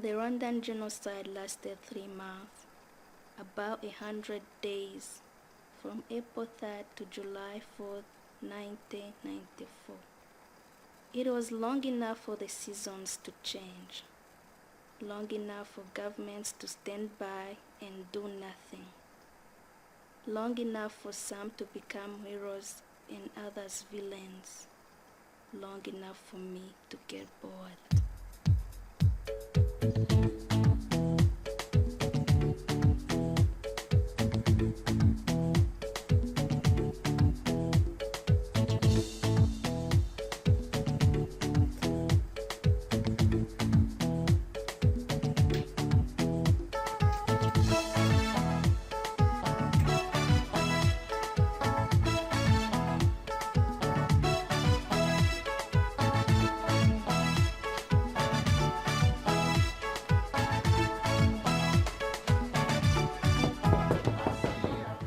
The Rwandan genocide lasted 3 months, about 100 days, from April 3rd to July 4th, 1994. It was long enough for the seasons to change, long enough for governments to stand by and do nothing, long enough for some to become heroes and others villains, long enough for me to get bored.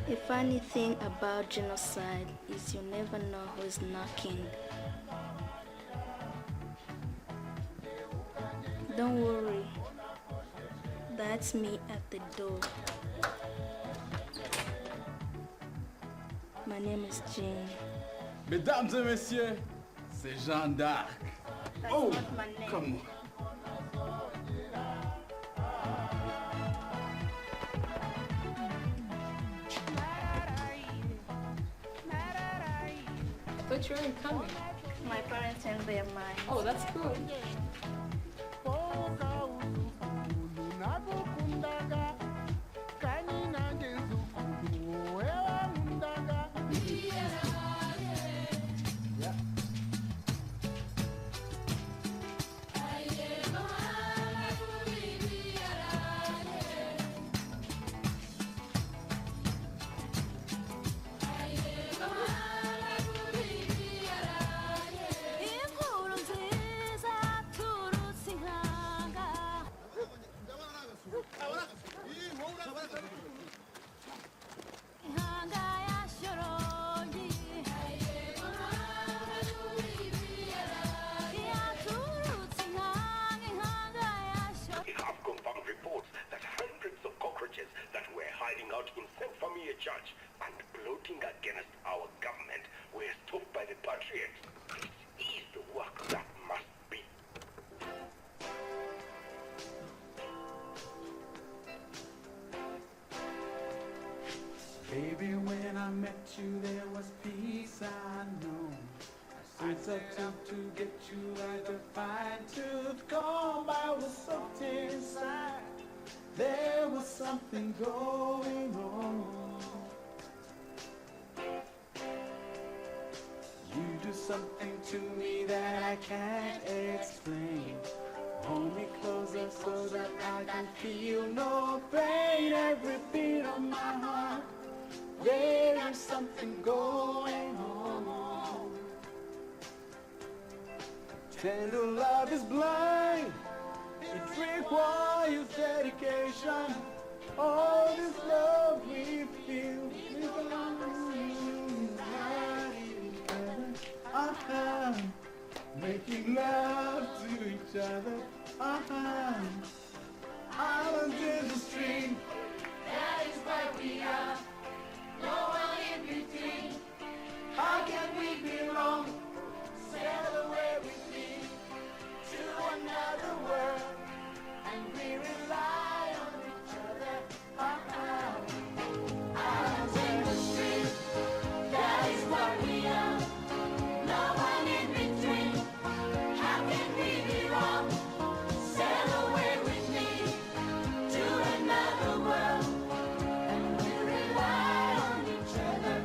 The funny thing about genocide is you never know who's knocking. Don't worry, that's me at the door. My name is Jane. Mesdames et messieurs, c'est Jeanne d'Arc. That's Oh, not my name. come on. I thought you weren't coming. My parents changed their mind. Oh, that's cool. Have confirmed reports that hundreds of cockroaches that were hiding out in St. Famille Church and plotting against our government were stopped by the Patriots. This is the work that must be. Baby, when I met you, there was peace I know. I set out to get you like a fine-tooth comb. I was soaked inside. There was something going on. You do something to me that I can't explain. Hold me closer so that I can feel no pain. Every beat of my heart, there is something going on. Tender love is blind. It requires dedication. All this love we feel is making love to each other. Islands in the stream. That is why we are. No one in between. How can we belong? Sail away with me to another world, and we rely on each other. Islands in the stream. That is what we are. No one in between. How can we be wrong? Sail away with me to another world, and we rely on each other.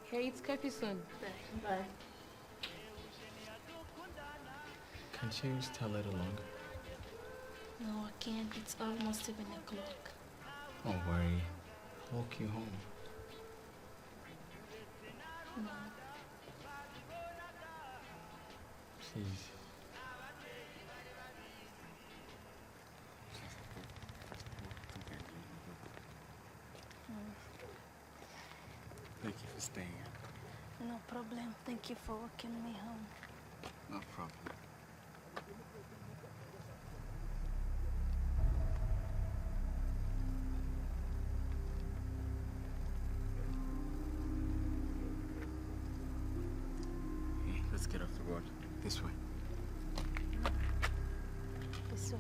Hey, it's coffee soon. Bye. Can't you stay a little longer? No, I can't. It's almost 7 o'clock. Don't worry. I'll walk you home. No. Please. staying. No problem. Thank you for walking me home. No problem. Hey, let's get off the road. This way. This way.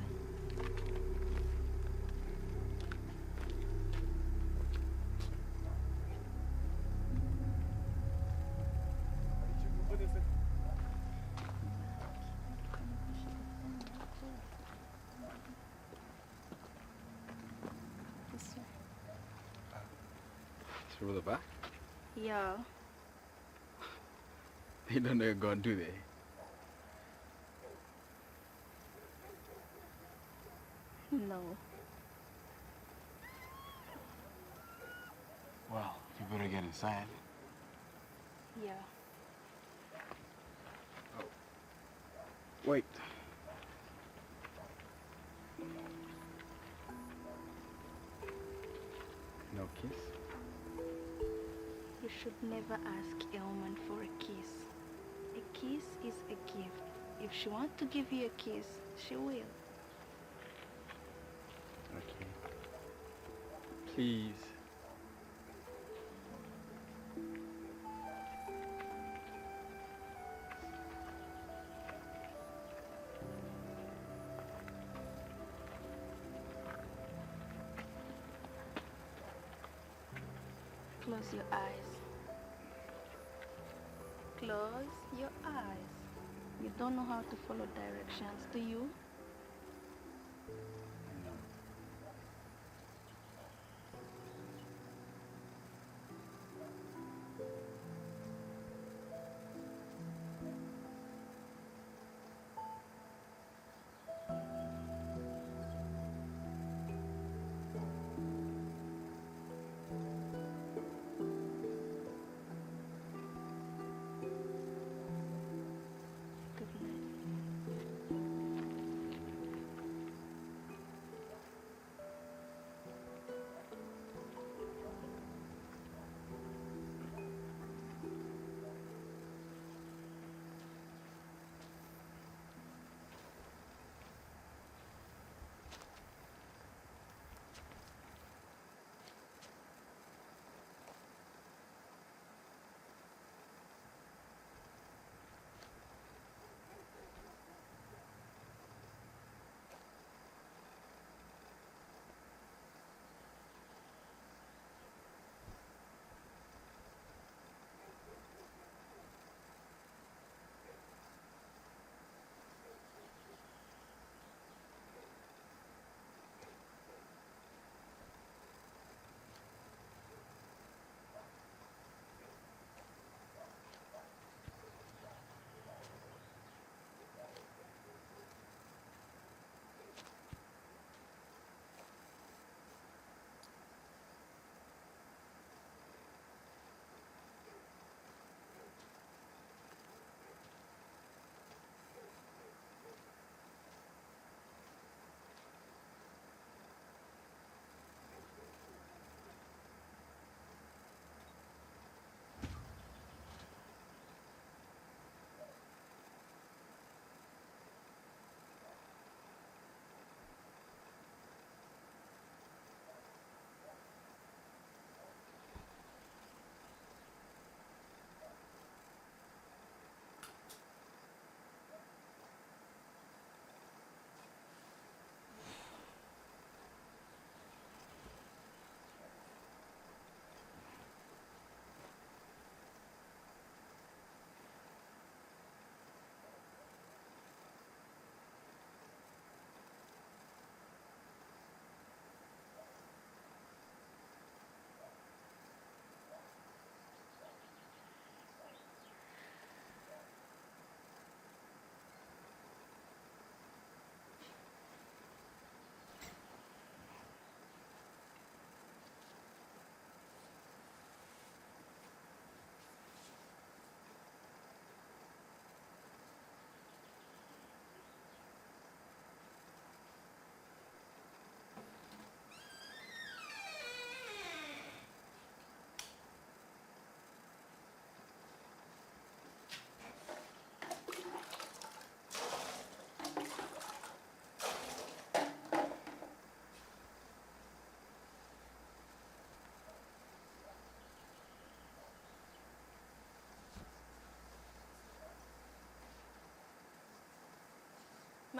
This way. Through the back? Yeah. They don't know you're gone, do they? No. Well, you better get inside. Yeah. Wait. No kiss? You should never ask a woman for a kiss. A kiss is a gift. If she wants to give you a kiss, she will. Okay. Please. Close your eyes. Close your eyes. You don't know how to follow directions, do you? No. Good night.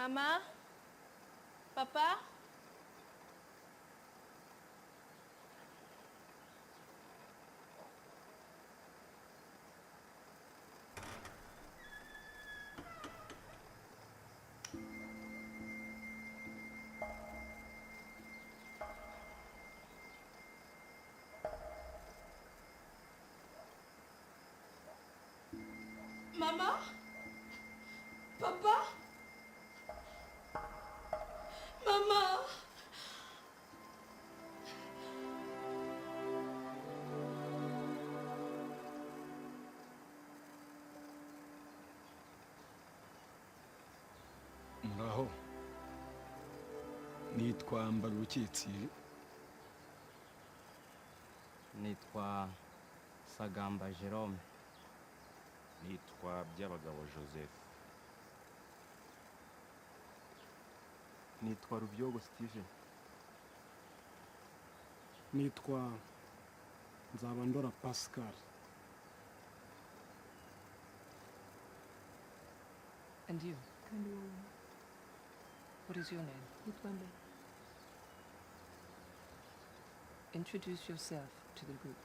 Mama? Papa? Mama? Papa? Mama? Muraho. Nitwa Mbarukitsi. Nitwa Sagamba Jerome. Nitwa Byabagabo Joseph. Nitwa Rubyogo Steven. Nitwa Nzabandora Pascal. And you? What is your name? Introduce yourself to the group.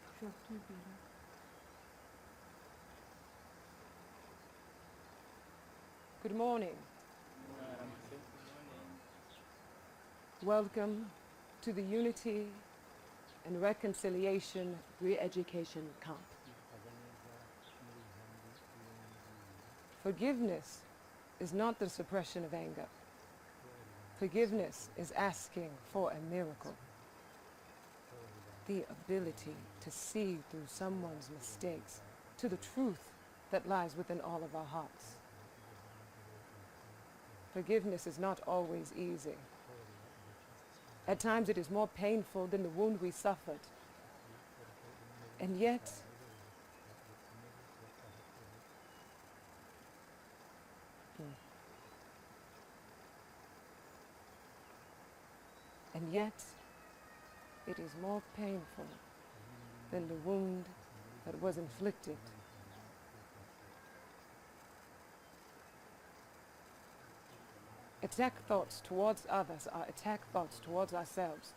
Good morning. Welcome to the Unity and Reconciliation Re-Education Camp. Forgiveness is not the suppression of anger. Forgiveness is asking for a miracle. The ability to see through someone's mistakes to the truth that lies within all of our hearts. Forgiveness is not always easy. At times it is more painful than the wound we suffered. And yet, it is more painful than the wound that was inflicted. Attack thoughts towards others are attack thoughts towards ourselves.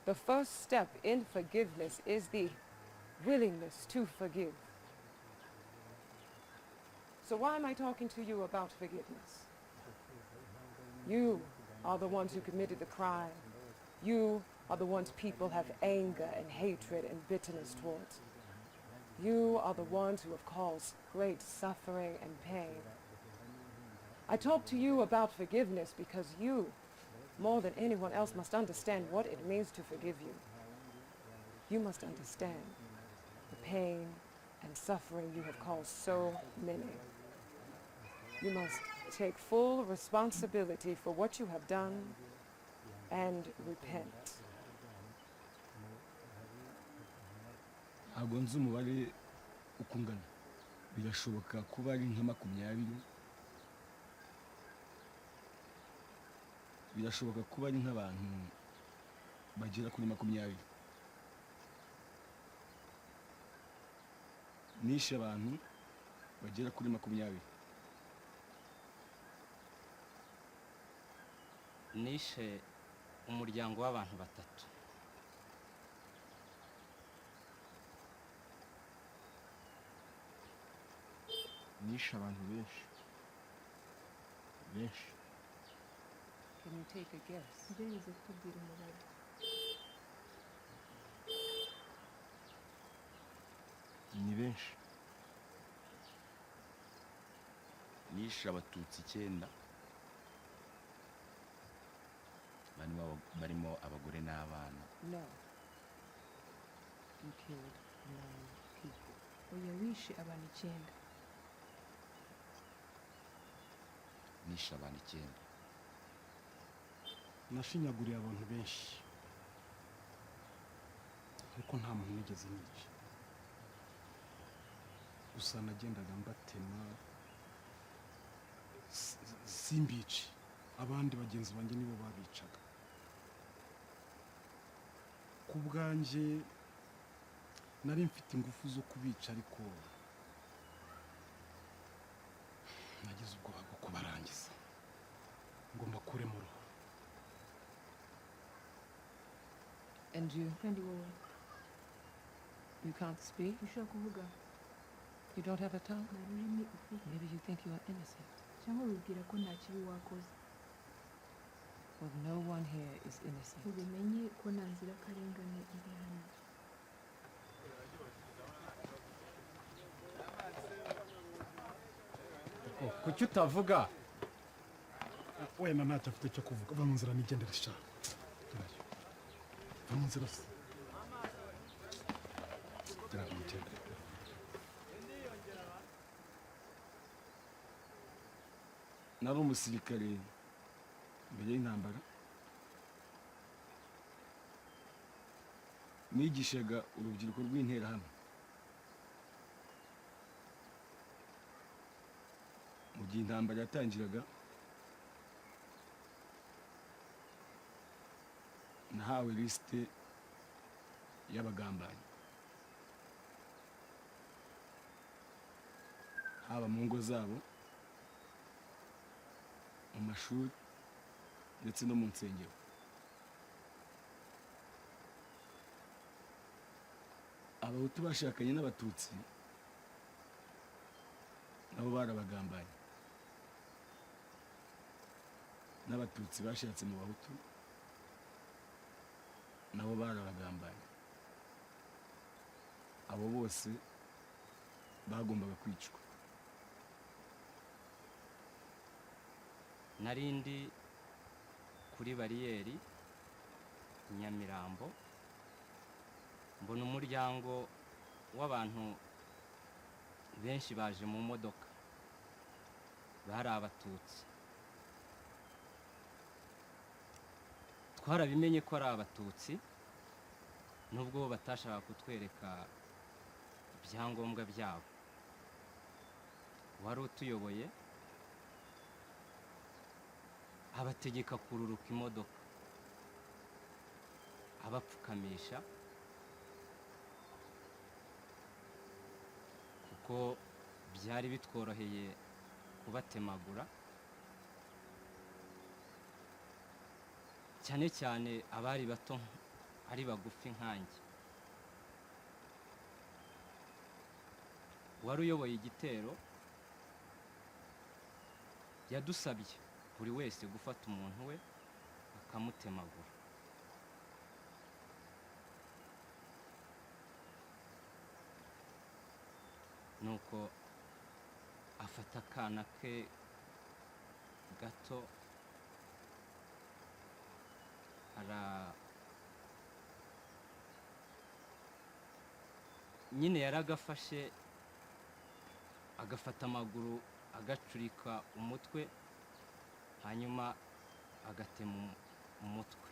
The first step in forgiveness is the willingness to forgive. So why am I talking to you about forgiveness? You are the ones who committed the crime. You are the ones people have anger and hatred and bitterness towards. You are the ones who have caused great suffering and pain. I talk to you about forgiveness because you, more than anyone else, must understand what it means to forgive you. You must understand the pain and suffering you have caused so many. You must take full responsibility for what you have done and repent. Ntabwo nzi umubare uko ungana. Birashoboka kuba ari nka 20. Birashoboka kuba ari nk'abantu bagera kuri 20. Nishe abantu bagera kuri 20. Nishe umuryango w'abantu 3. Nishe abantu benshi. Can you take a guess? Ni benshi. Nishe Abatutsi 9. Barimo abagore n'abana. No. You killed 9 people. Oya wishe abantu 9. Nishe abantu 9. Nashinyaguriye abantu benshi. Ariko nta muntu nigeze nica. Gusa nagendaga mbatema simbici. Abandi bagenzi banjye nibo babicaga. Ku bwanjye nari mfite ingufu zo kubica ariko nagize ubwoba bwo kubarangiza. ngo mbakuremo roho. And you? kandi wowe You can't speak? ushobora kuvuga You don't have a tongue? nta rurimi ufite Maybe you think you are innocent. cyangwa wibwira ko nta kibi wakoze Well, no one here is innocent. ubimenye ko nta nzirakarengane iri hano kuki utavuga wenda ntacyo afite cyo kuvuga. Va mu nzira nigendere sha. Va mu nzira se. Gira ngo nigendere. nari umusirikare mbere y'intambara nigishaga urubyiruko rw'interahamwe mu gihe intambara yatangiraga nahawe lisite y'abagambanyi haba mu ngo zabo mu mashuri ndetse no mu nsengero abahutu bashakanye n'abatutsi nabo barabagambanyi n'abatutsi bashatse mu bahutu nabo barabagambanyi abo bose bagombaga kwicwa narindi kuri bariyeri Nyamirambo mbona umuryango w'abantu benshi baje mu modoka bari abatutsi twarabimenye ko ari abatutsi nubwo batashaka kutwereka ibyangombwa byabo wari utuyoboye abategeka kururuka imodoka abapfukamisha kuko byari bitworoheye kubatemagura cyane cyane abari bato ari bagufi nkanjye wari uyoboye igitero yadusabye buri wese gufata umuntu we akamutemagura nuko afata akana ke gato nyine yaragafashe agafata amaguru agacurika umutwe hanyuma agatema umutwe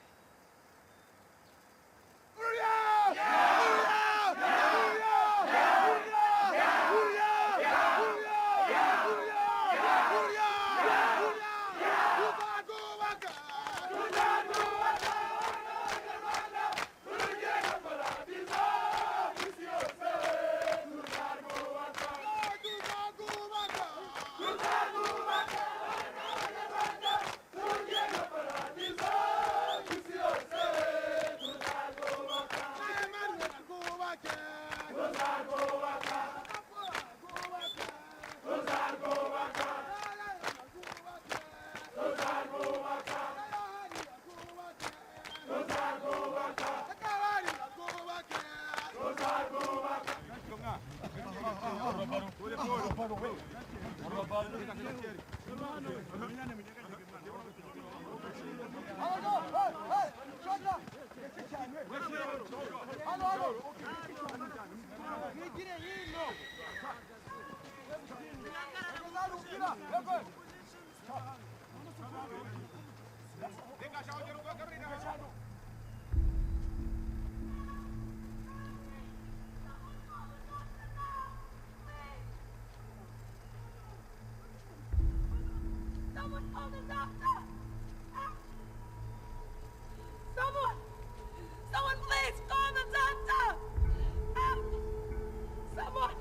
Someone call the doctor! Someone please call the doctor! Someone!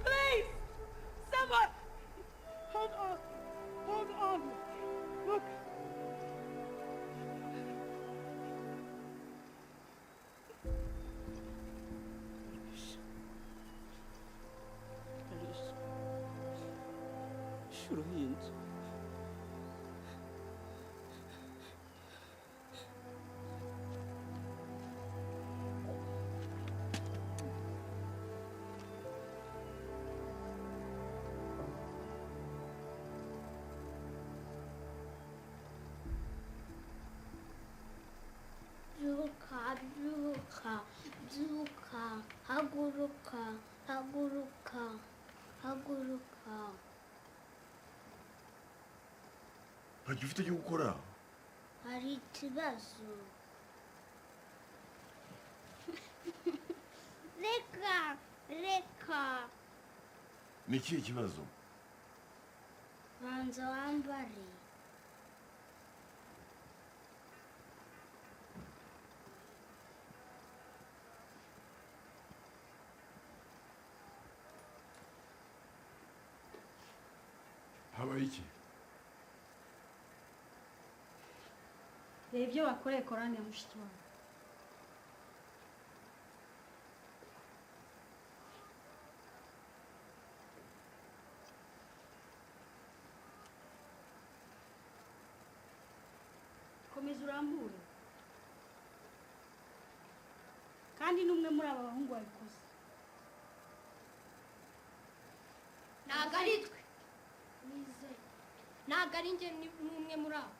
Please! Someone! Hold on! Look! ufashe uruhinja byuka byuka byuka haguruka haguruka haguruka ntacyo ufite cyo gukora hari ikibazo reka reka ni ikihe kibazo banza wambare habaye iki reba ibyo wakoreye korani ya mushiki wawe komeza urambure kandi n'umwe muri aba bahungu wabikoze ntabwo ari twe ntabwo ari njye n'umwe muri abo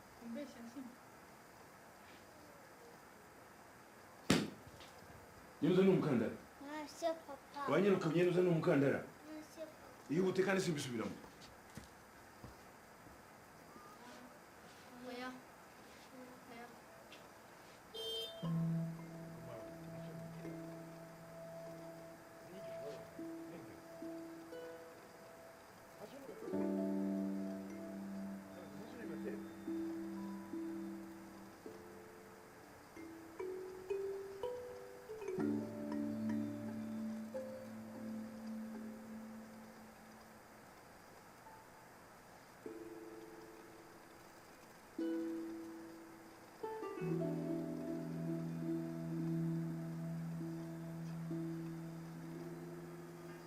nyenuza ni umukandara ntashye papa wanyiruka nyenuza ni umukandara ntashye papa ihute kandi simbisubiramo oya oya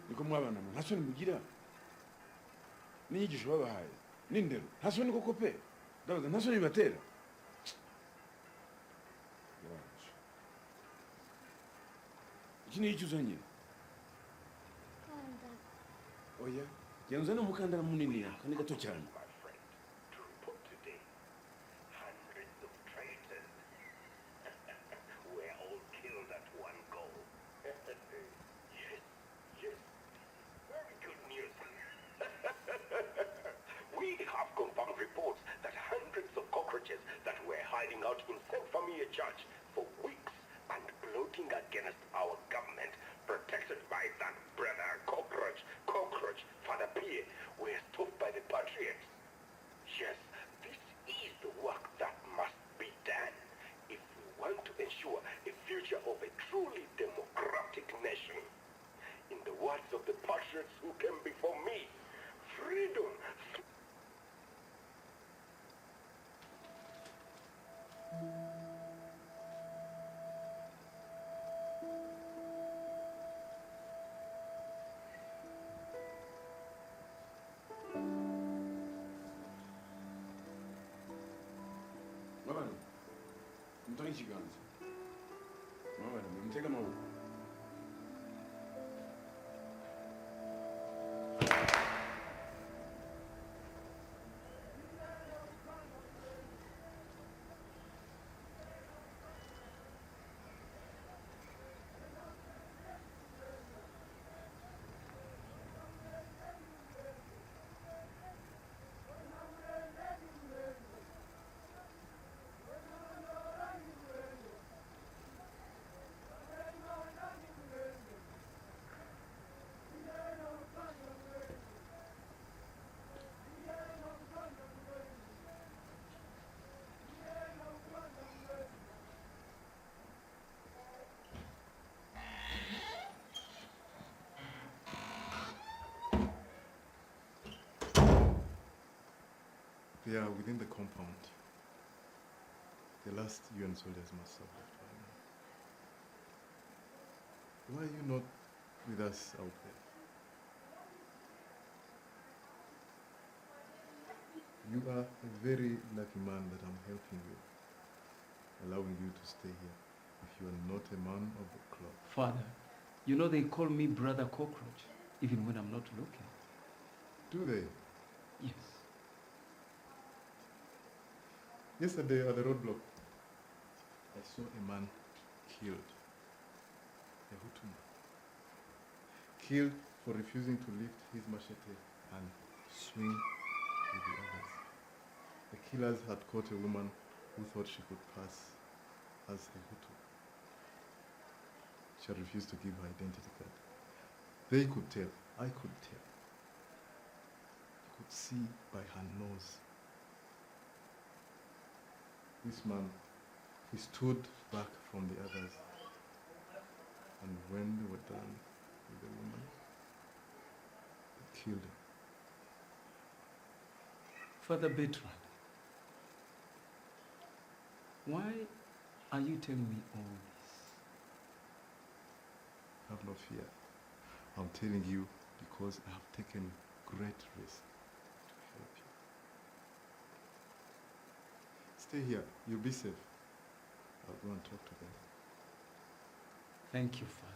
niko mwabana mwe nta soni mugira n'inyigisho babahaye n'indero nta soni koko pe ndabaza nta soni bibatera Yabanje. iki ni iki uzanye kanda oya genda uzane umukandara munini kandi gato cyane My friend, to report today, hundreds of traitors were all killed at one go. Yes, yes, very good news. We have confirmed reports that hundreds of cockroaches that were hiding out in St. Famille Church for weeks and plotting against our government, protected by that brother cockroach, Father Pierre, were stopped by the patriots. Yes, this is the work that must be done if we want to ensure a future of a truly democratic nation. In the words of the patriots who came before me, freedom. mwabana mutonye ikiganza mwabana mutega amaboko They are within the compound. The last UN soldiers must have left by now. Why are you not with us out there? You are a very lucky man that I'm helping you, allowing you to stay here. If you are not a man of the club. Father, you know they call me Brother Cockroach, even when I'm not looking. Do they? Yes. Yesterday at the roadblock, I saw a man killed. A Hutu man. Killed for refusing to lift his machete and swing with the others. The killers had caught a woman who thought she could pass as a Hutu. She had refused to give her identity card. They could tell, I could tell. I could see by her nose. This man, he stood back from the others, and when they were done with the woman, they killed him. Father Bertrand, why are you telling me all this? Have no fear. I'm telling you because I have taken great risk to help you. Stay here. You'll be safe. I'll go and talk to them. Thank you, Father.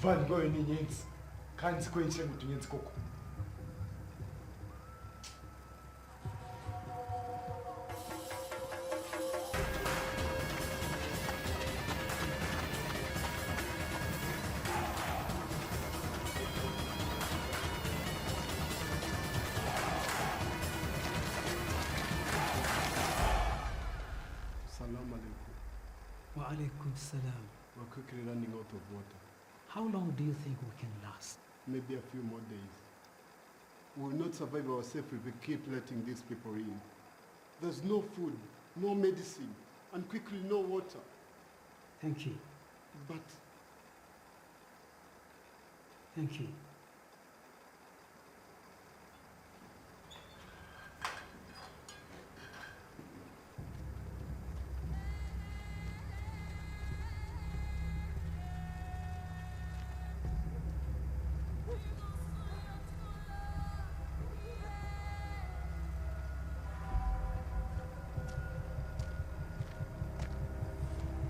muvandimwe we ni inyenzi kandi nzi ko yinjiye mu tunyenzi koko. Salam alaikum. Wa alaikum salam. We're quickly running out of water. How long do you think we can last? Maybe a few more days. We will not survive ourselves if we keep letting these people in. There's no food, no medicine, and quickly no water. Thank you. But Thank you.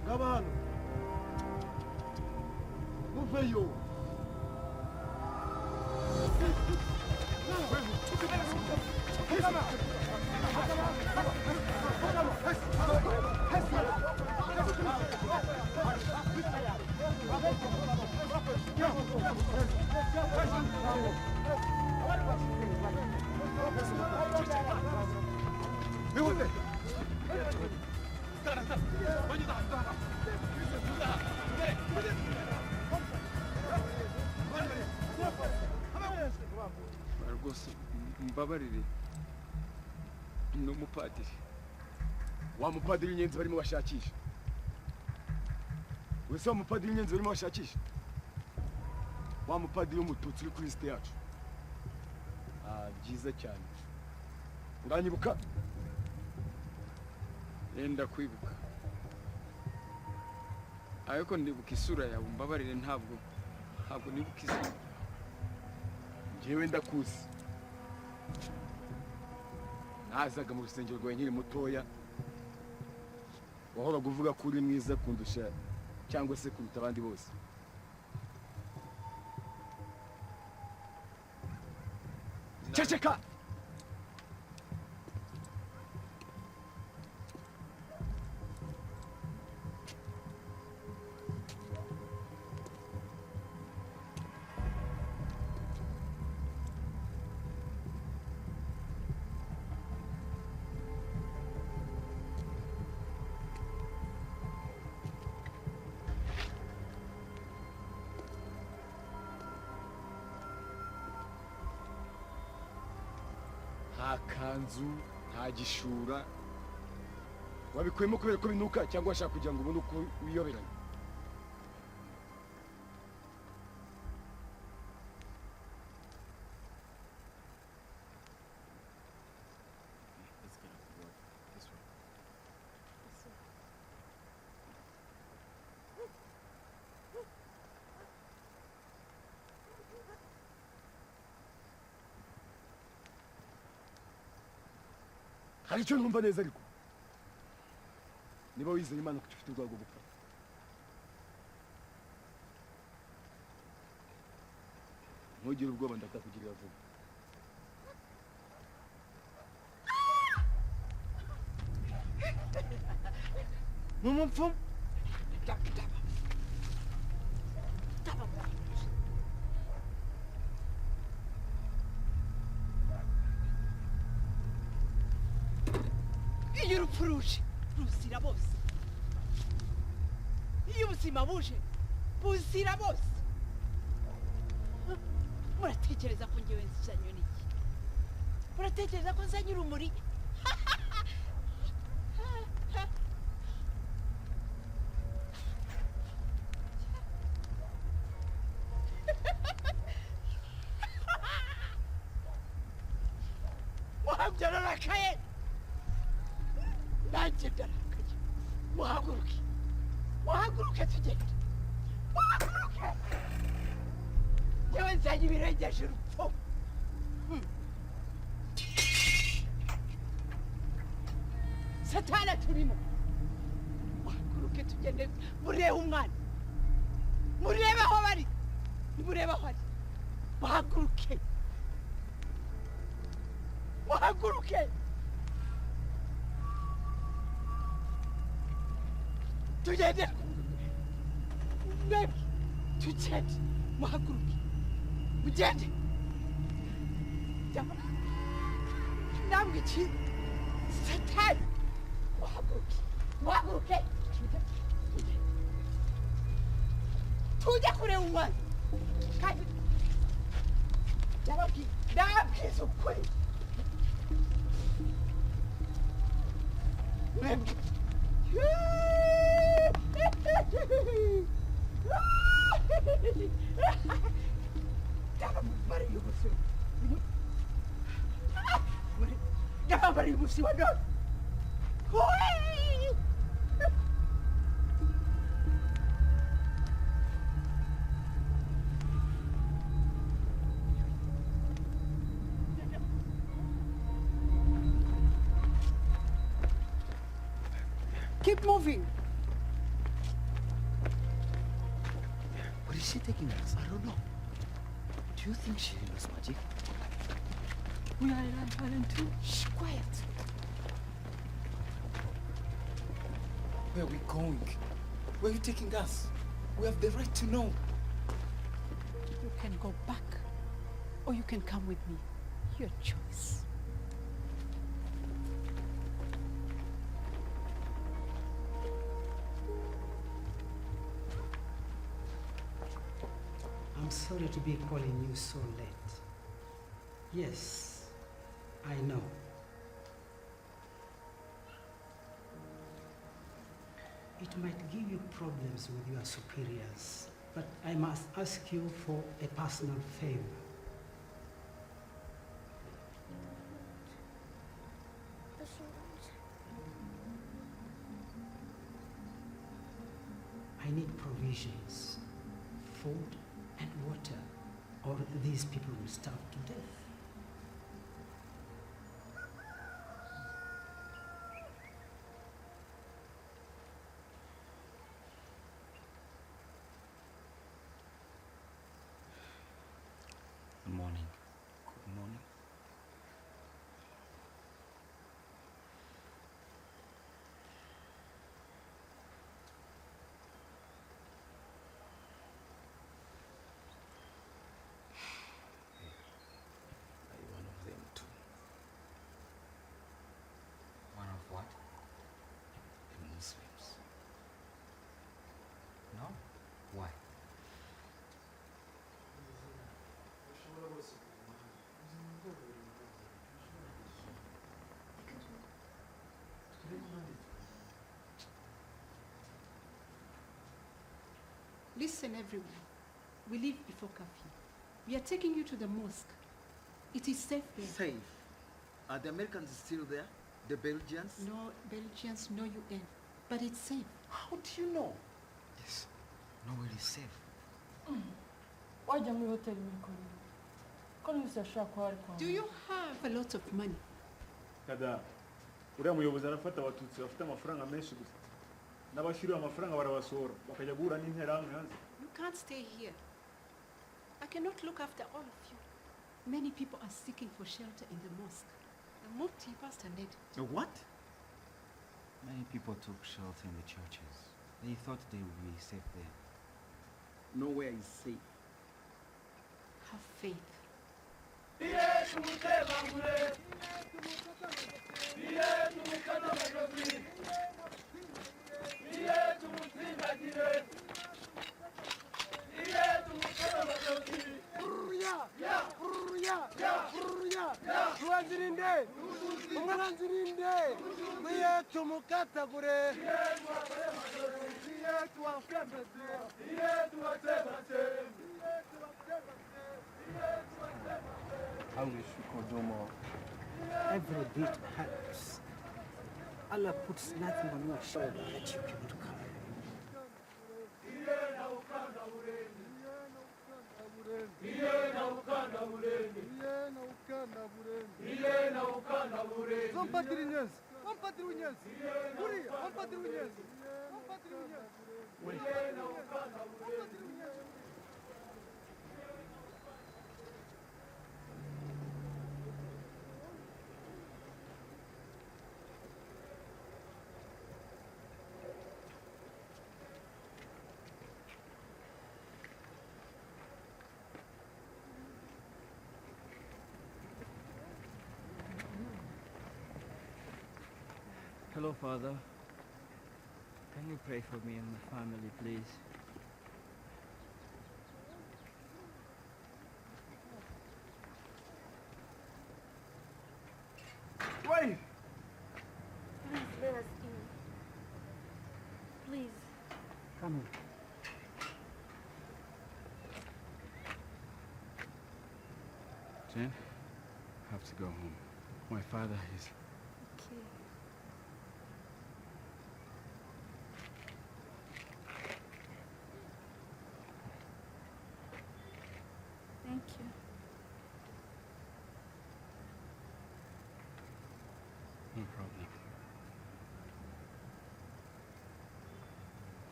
Gabano, muveyo. rwose mbabarire ni umupadiri. Wa mupadiri inyenzi barimo bashakisha. Wese wa mupadiri inyenzi barimo bashakisha. Wa mupadiri w'umututsi uri kuri liste yacu. Byiza cyane. Uranyibuka? Yenda kwibuka. Ariko ndibuka isura yawe, mbabarire ntabwo nibuka izina. Njyewe ndakuzi. Nazaga mu rusengero rwawe nkiri mutoya. wahoraga uvuga ko uri mwiza kundusha cyangwa se kuruta abandi bose. Ceceka! Nta kanzu, nta gishura, wabikuyemo kubera ko binuka cyangwa washaka kugira ngo ubone uko wiyoberanya? Hari icyo ntumva neza ariko niba wizeye Imana ko ufite urwago gupfa, ntugire ubwoba ndakakugirira vuba. Mumupfumu iyo urupfu ruje ruzira bose, iyo ubuzima buje buzira bose. Muratekereza ko ngewe nzanye n'iki? Muratekereza ko nzanye urumuri? Muhabya narakaye, nanjye ndarakaye. Muhaguruke, muhaguruke tugende, muhaguruke. Ngewe nzanye ibirengeje urupfu. Satana turimo, muhaguruke tugende. Murebe umwana, murebe aho bari, nimurebe aho ari. Muhaguruke, muhaguruke. Tugende, mwebwe tugende, muhaguruke, mugende. Namwe iki? Satani, muhaguruke, muhaguruke. Tujya kureba umwana kandi ndababwiza ukuri. Mwebwe ndabamariye ubusi, ndabamariye ubusi wa none. Keep moving. What is she taking us? I don't know. Do you think she knows magic? We are in Island too. Shh, quiet. Where are we going? Where are you taking us? We have the right to know. You can go back, or you can come with me. Your choice. I'm sorry to be calling you so late. Yes, I know. It might give you problems with your superiors, but I must ask you for a personal favor. I need provisions, food and water, or these people will starve to death. morning. Good morning. Are you one of them too? One of what? The Muslims. No? Why? Listen, everyone. We leave before curfew. We are taking you to the mosque. It is safe there. Safe? Are the Americans still there? The Belgians? No Belgians, no UN. But it's safe. How do you know? Yes. Nowhere is safe. Wajya muri hoteli mwikorera ko n'ubusa ashobora kuba ari kwa Do you have a lot of money? kada uriya muyobozi arafata abatutsi bafite amafaranga menshi gusa n'abashyiriwe amafaranga barabasohora bakajya guhura n'interahamwe hanze. You can't stay here. I cannot look after all of you. Many people are seeking for shelter in the mosque. The Mufti, Pastor Ned. What? Many people took shelter in the churches. They thought they would be safe there. Nowhere is safe. Have faith. Tuwazirinde, umwanzirinde, mwiye tumukatagure, mwiye tuwafemeze, mwiye tuwatebate, I wish we could do more. Every bit helps. Allah puts nothing on your shoulder that you cannot carry. Zompatiri Unyenzi, Zompatiri Unyenzi, Buriya, Zompatiri Unyenzi, Zompatiri Unyenzi. Hello, Father. Can you pray for me and my family, please? Wait! Please let us in. Please. Come in. Jen, I have to go home. My father is... Okay. Thank you. No problem.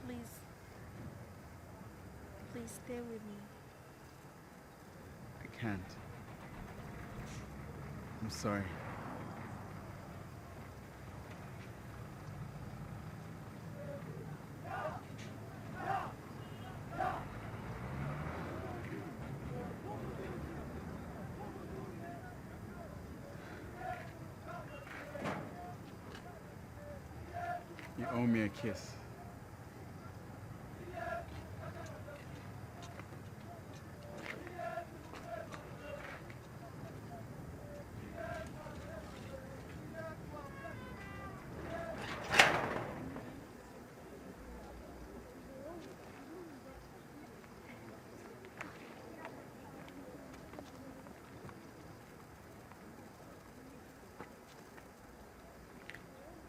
Please. Please stay with me. I can't. I'm sorry. You owe me a kiss.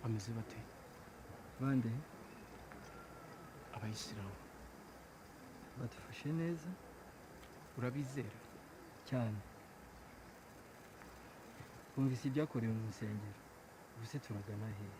Bameze bate? Bande Abayisilamu badufashe neza urabizera? cyane. Twumvise ibyakorewe mu rusengero. Ubuse turagana hehe?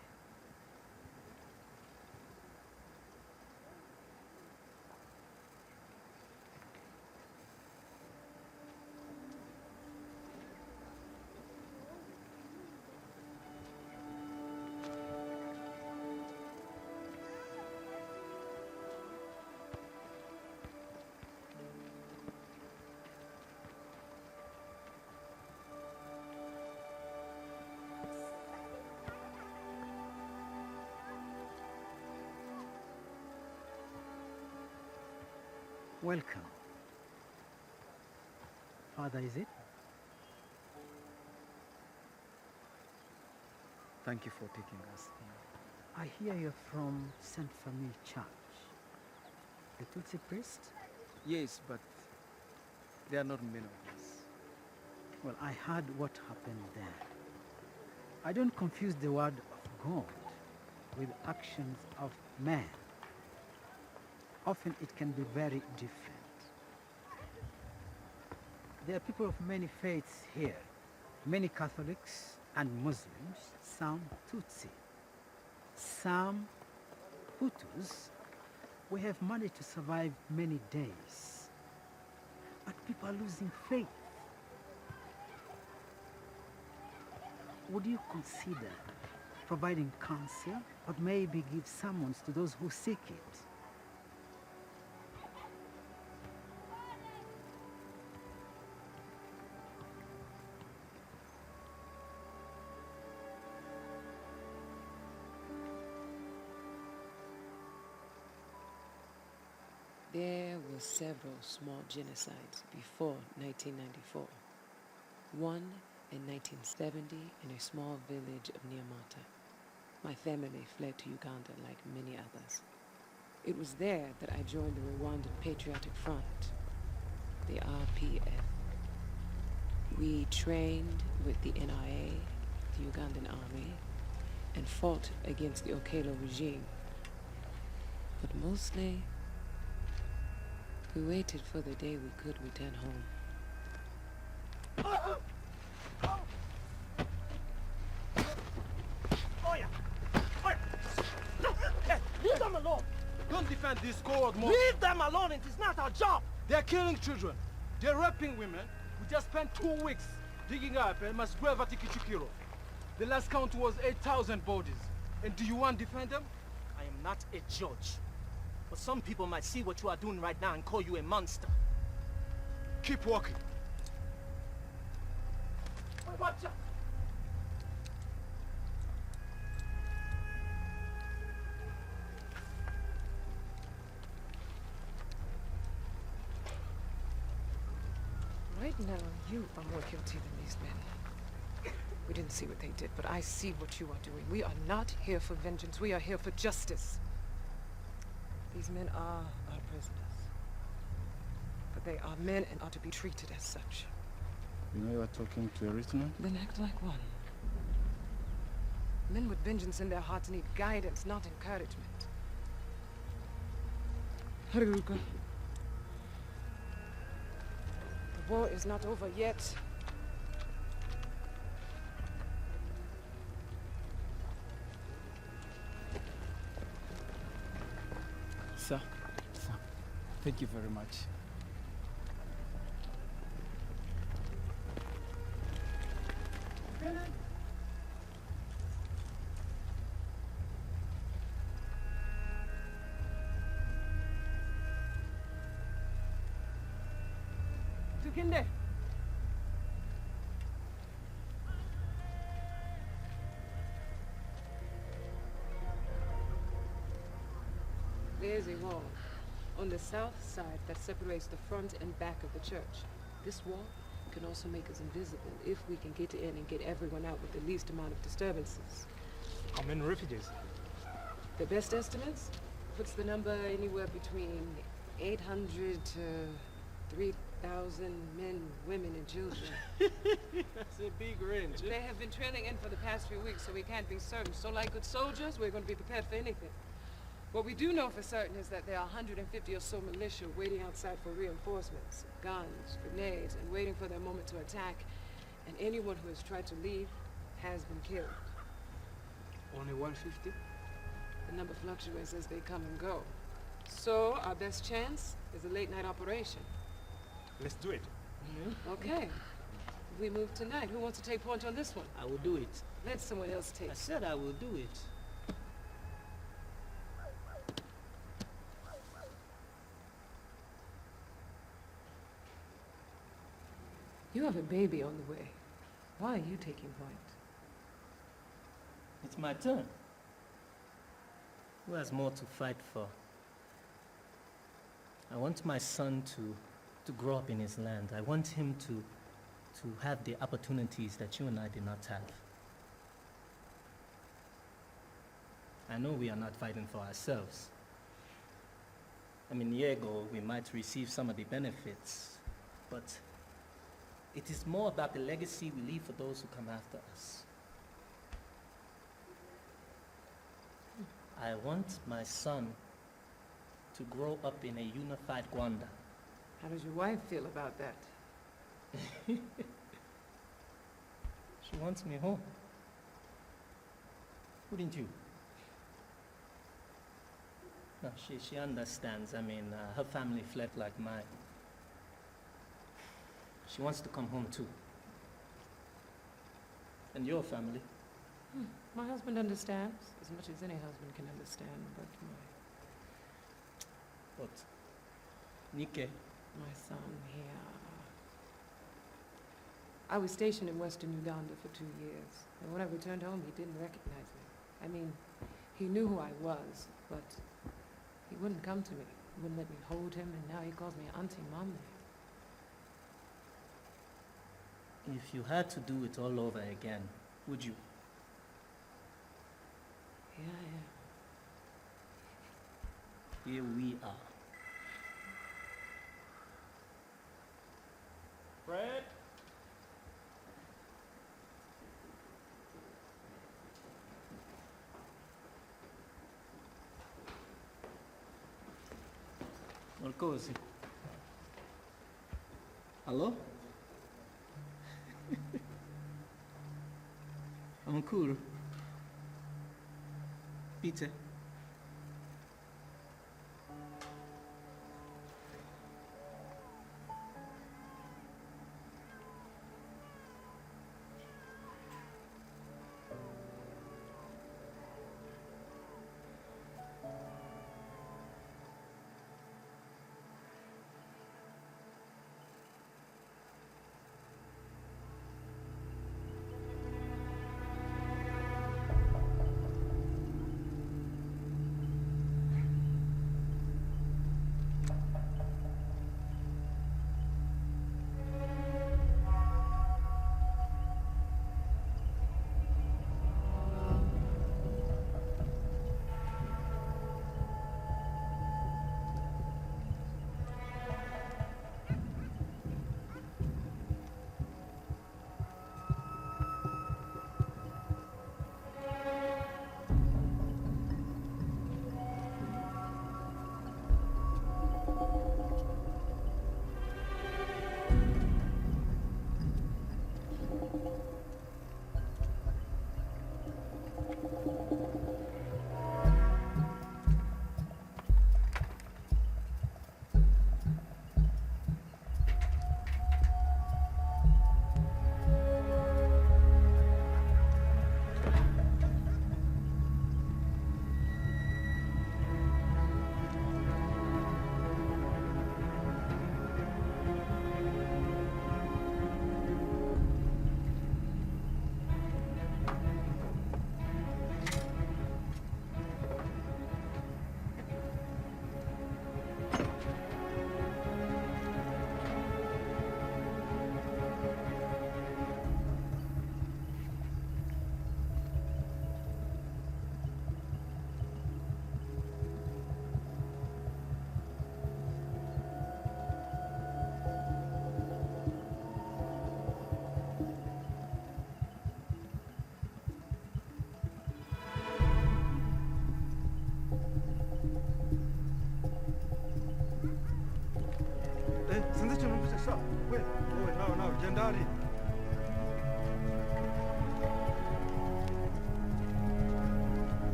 Welcome. Father, is it? Thank you for taking us here. I hear you're from Saint Famille Church. The Tutsi priest? Yes, but there are not many of us. Well, I heard what happened there. I don't confuse the word of God with actions of man. Often it can be very different. There are people of many faiths here, many Catholics and Muslims, some Tutsi, some Hutus. We have managed to survive many days, but people are losing faith. Would you consider providing counsel, or maybe give summons to those who seek it? There were several small genocides before 1994. One in 1970 in a small village of Nyamata. My family fled to Uganda like many others. It was there that I joined the Rwandan Patriotic Front, the RPF. We trained with the NRA, the Ugandan army, and fought against the Okello regime. But mostly, we waited for the day we could return home. Leave them alone! Don't defend this coward mob. Leave them alone! It is not our job! They're killing children. They're raping women. We just spent 2 weeks digging up a mass grave at Ikichikiro. The last count was 8,000 bodies. And do you want to defend them? I am not a judge. But some people might see what you are doing right now and call you a monster. Keep walking. Watch out! Right now, you are more guilty than these men. We didn't see what they did, but I see what you are doing. We are not here for vengeance. We are here for justice. These men are our prisoners. But they are men and ought to be treated as such. You know you are talking to a rich man? Then act like one. Men with vengeance in their hearts need guidance, not encouragement. Haruka. The war is not over yet. Sir, thank you very much. Tukinde. There's a wall on the south side that separates the front and back of the church. This wall can also make us invisible if we can get in and get everyone out with the least amount of disturbances. How many refugees? The best estimates puts the number anywhere between 800 to 3,000 men, women, and children. That's a big range. They have been trailing in for the past few weeks, so we can't be certain. So like good soldiers, we're going to be prepared for anything. What we do know for certain is that there are 150 or so militia waiting outside for reinforcements, guns, grenades, and waiting for their moment to attack. And anyone who has tried to leave has been killed. Only 150? The number fluctuates as they come and go. So our best chance is a late night operation. Let's do it. Okay. We move tonight. Who wants to take point on this one? I will do it. Let someone else take. I said I will do it. You have a baby on the way. Why are you taking point? It's my turn. Who has more to fight for? I want my son to grow up in his land. I want him to have the opportunities that you and I did not have. I know we are not fighting for ourselves. I mean, a year ago, we might receive some of the benefits, but it is more about the legacy we leave for those who come after us. I want my son to grow up in a unified Gwanda. How does your wife feel about that? She wants me home. Wouldn't you? No, she understands. I mean, her family fled like mine. She wants to come home too. And your family? My husband understands, as much as any husband can understand, but Nike? my son, I was stationed in Western Uganda for 2 years, and when I returned home, he didn't recognize me. I mean, he knew who I was, but he wouldn't come to me. He wouldn't let me hold him, and now he calls me Auntie Mommy. If you had to do it all over again, would you? Yeah. Here we are. Fred? Olkosi. Hello? I'm cool. Peter. Jendari.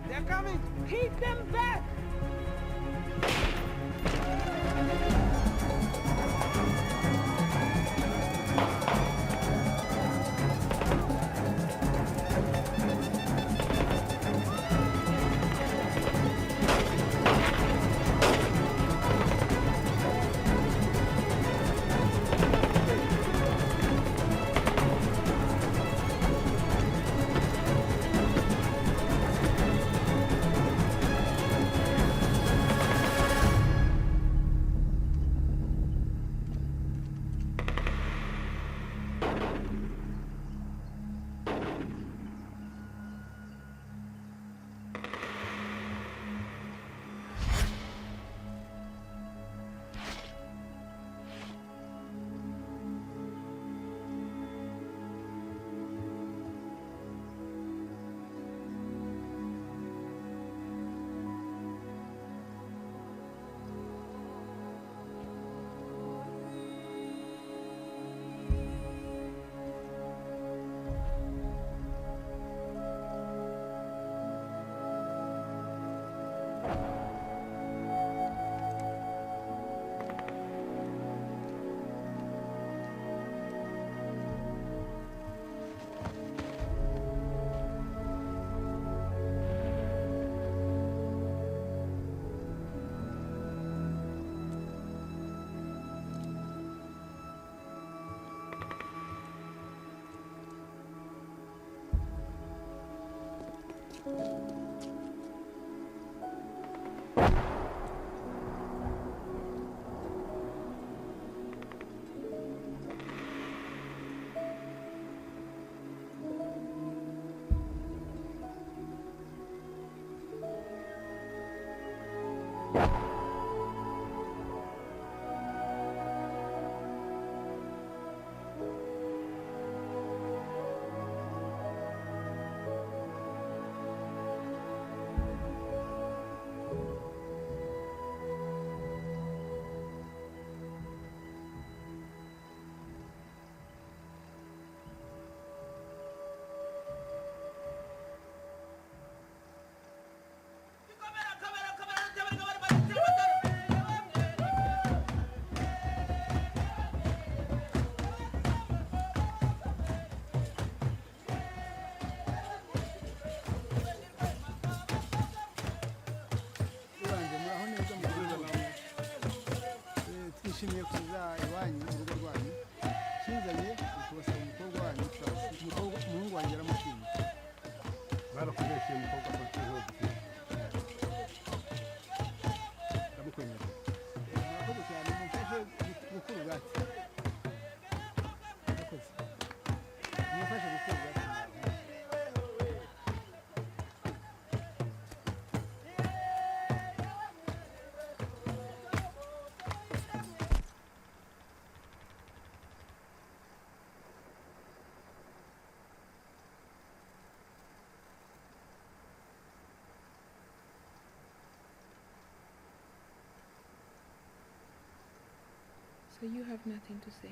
They're coming! Keep them back! Urange muraho neza mu gihugu namwe. Twishimiye kuza iwanyu mu rugo rwanyu. Kinzanye kubasaba umukobwa wanyu Francis. Umuhungu wanjye aramushimye. Barakubeshye umukobwa ko turiho gufite. Ndamukwemera. Murakoze cyane mumfashe gukura ubwatsi. Murakoze. Mumfashe gukura ubwatsi. So you have nothing to say?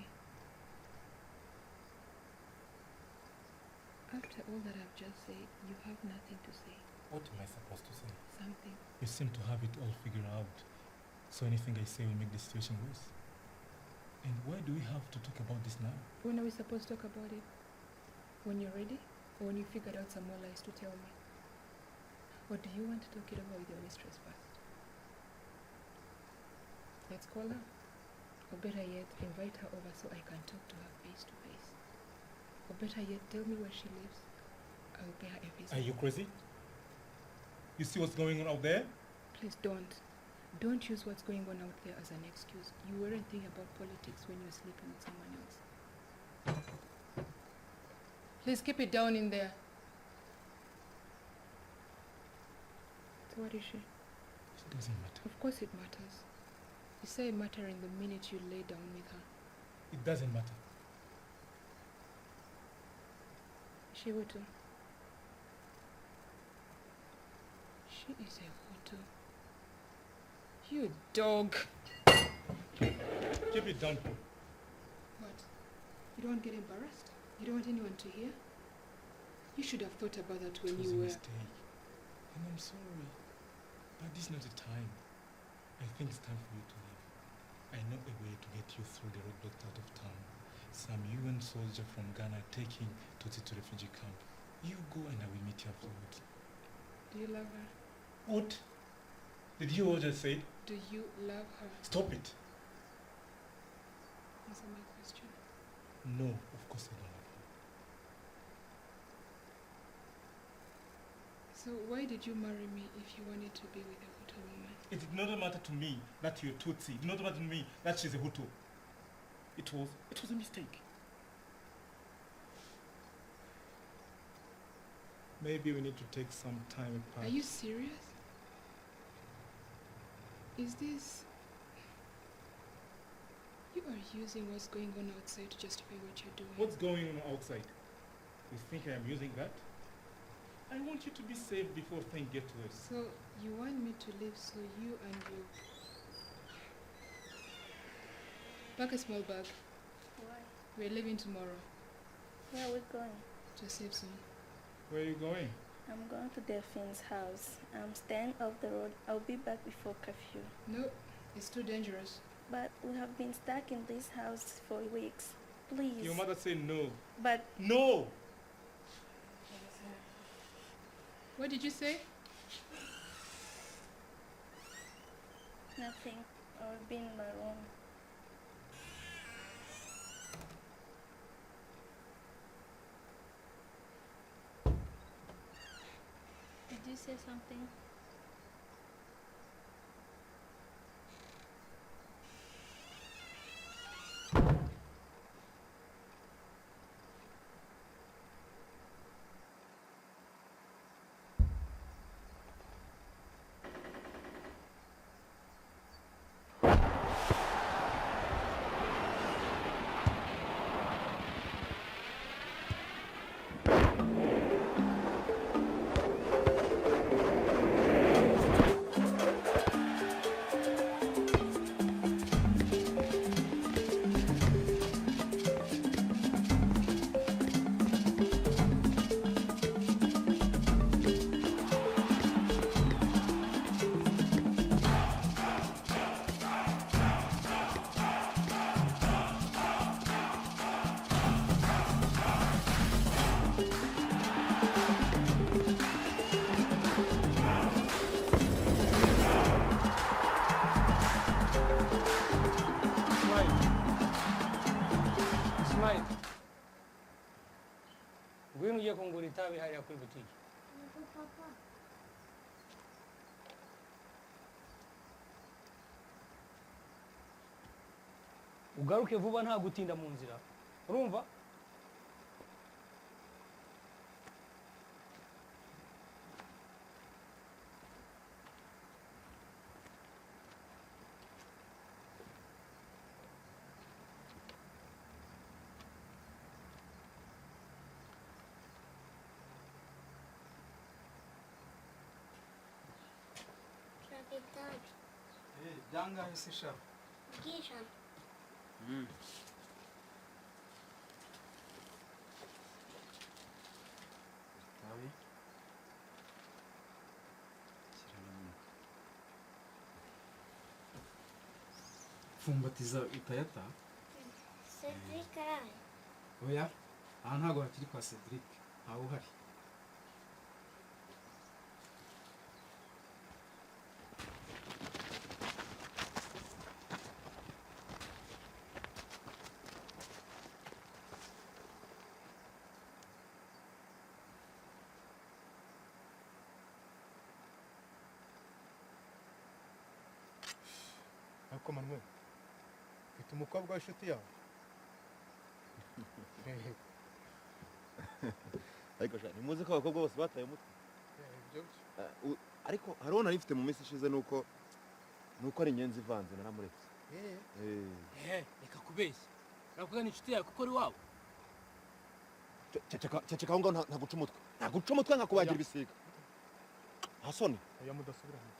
After all that I've just said, you have nothing to say. What am I supposed to say? Something. You seem to have it all figured out. So anything I say will make the situation worse. And why do we have to talk about this now? When are we supposed to talk about it? When you're ready? Or when you figured out some more lies to tell me? Or do you want to talk it over with your mistress first? Let's call her. Or better yet, invite her over so I can talk to her face to face. Or better yet, tell me where she lives. I'll pay her a visit. Are you crazy? You see what's going on out there? Please don't. Don't use what's going on out there as an excuse. You weren't thinking about politics when you were sleeping with someone else. Please keep it down in there. So what is she? It doesn't matter. Of course it matters. You say mattering the minute you lay down with her. It doesn't matter. She Hutu. She is a Hutu. You dog. Keep it down. What? You don't get embarrassed? You don't want anyone to hear? You should have thought about that when It was you a were... mistake. And I'm sorry. But this is not the time. I think it's time for you to leave. I know a way to get you through the roadblocks out of town. Some UN soldier from Ghana taking Tutsi to refugee camp. You go and I will meet you afterwards. Do you love her? What? Did you all just say? Do you love her? Stop it. Answer my question. No, of course I don't love her. So why did you marry me if you wanted to be with a Hutu woman? It did not matter to me that you're Tutsi. It did not matter to me that she's a Hutu. It was a mistake. Maybe we need to take some time apart. Are you serious? Is this... You are using what's going on outside to justify what you're doing. What's going on outside? You think I am using that? I want you to be safe before things get worse. So you want me to leave so you and you... Pack a small bag. Why? We're leaving tomorrow. Where are we going? To a safe zone. Where are you going? I'm going to Delphine's house. I'm staying off the road. I'll be back before curfew. No, it's too dangerous. But we have been stuck in this house for weeks. Please. Your mother said no. But... No! What did you say? Nothing. I'll be in my room. say something? Smile. Ngwino ugiye kungura itabi hariya kuri butike. Ugaruke vuba nta gutinda mu nzira. Urumva? itabi. Byanga se sha. Bw'ijana. Itabi. Fumbatiza utayata? Cedric arahe? Oya, aha ntago hakiri kwa Cedric, ntawe uhari. Ariko Manuel, ufite umukobwa w'inshuti yawe? Ariko sha ntimuzi ko abakobwa bose bataye umutwe? Ariko hariho nari mfite mu minsi ishize nuko ari inyenzi ivanze naramuretse. Reka kubeshya. Uravuga ni inshuti yawe kuko ari wawe. Ceceka aho ngaho ntaguca umutwe. Ntaguca umutwe nkakubagira ibisiga. Nta soni. Oya mudasubirana.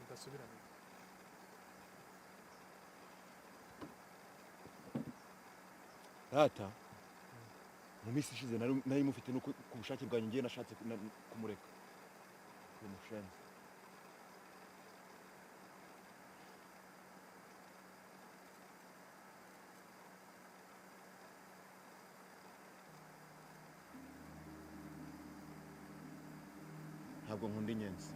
Mudasubirana. Data mu minsi ishize nari mufite no ku bushake bwanjye ngiye nashatse kumureka. Kumushenza. Ntabwo nkunda inyenzi.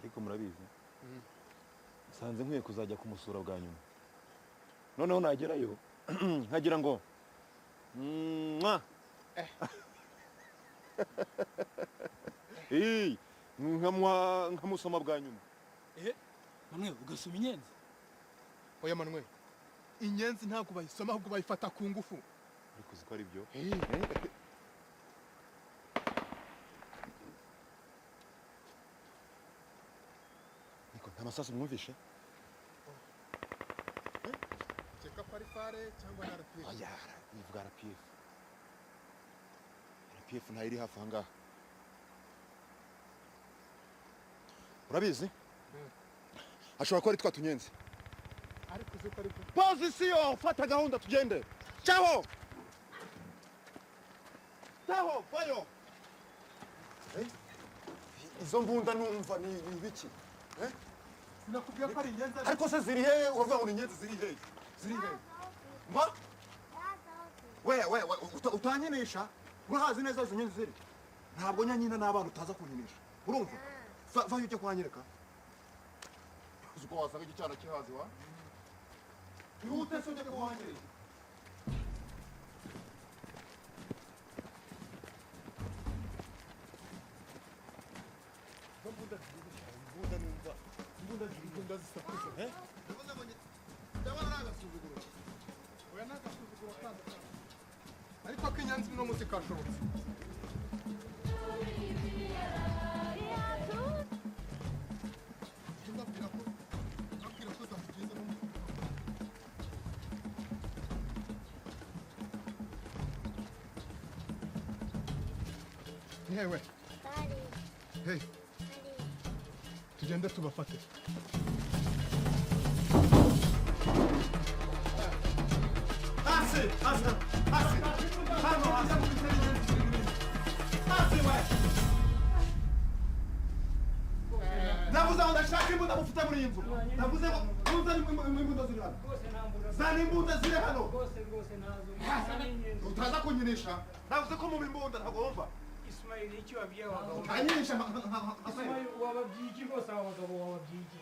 Ariko murabizi nsanze nkwiye kuzajya kumusura bwa nyuma. noneho nagerayo nkagira ngo nkamusoma bwa nyuma. Manuel ugasoma inyenzi? Oya Manuel, inyenzi ntabwo bayisoma ahubwo bayifata ku ngufu. Ariko uzi ko ari byo? Niko nta masasu mwumvishe? Cheka pari fare cyangwa na RPF? Oya, nivuga RPF. RPF nta iri hafi ahangaha. Urabizi? Ashobora kuba ari twa tunyenzi. Ariko uzi ko ari Position, fata gahunda tugende. Ciao. Ciao, vayo. Izo mbunda numva ni ibiki? Sinakubwiye ko ari inyenzi. Ariko se ziri hehe? Uvuga ngo ni inyenzi ziri hehe? Ziri hehe? Mba? We, utanyinisha. Urahazi neza izo nyenzi ziri. Ntabwo nyanyina n'abana utaza kunyinisha. Urumva? Vayo ujye kwanyereka. Uzi ko wasanga igicyana kihazi wa? Ihute se ujye kwanyereka. Imbunda zisakuza. Ndabona nagasuzuguro. Oya nagasuzuguro kandi. Ariko akinyanzi no munsi kashobotse. Yewe. Hey. Tugende tubafate. Navuze ngo ndashaka imbunda mufite muri iyi nzu. Navuze ngo muzane imbunda ziri hano. Zana imbunda ziri hano. Utaza kunyinisha. Navuze ko mu imbunda ntabwo wumva. Ismail icyo wabwiye abagabo. Kanyinisha Ismail wababwiye iki rwose abagabo wababwiye iki?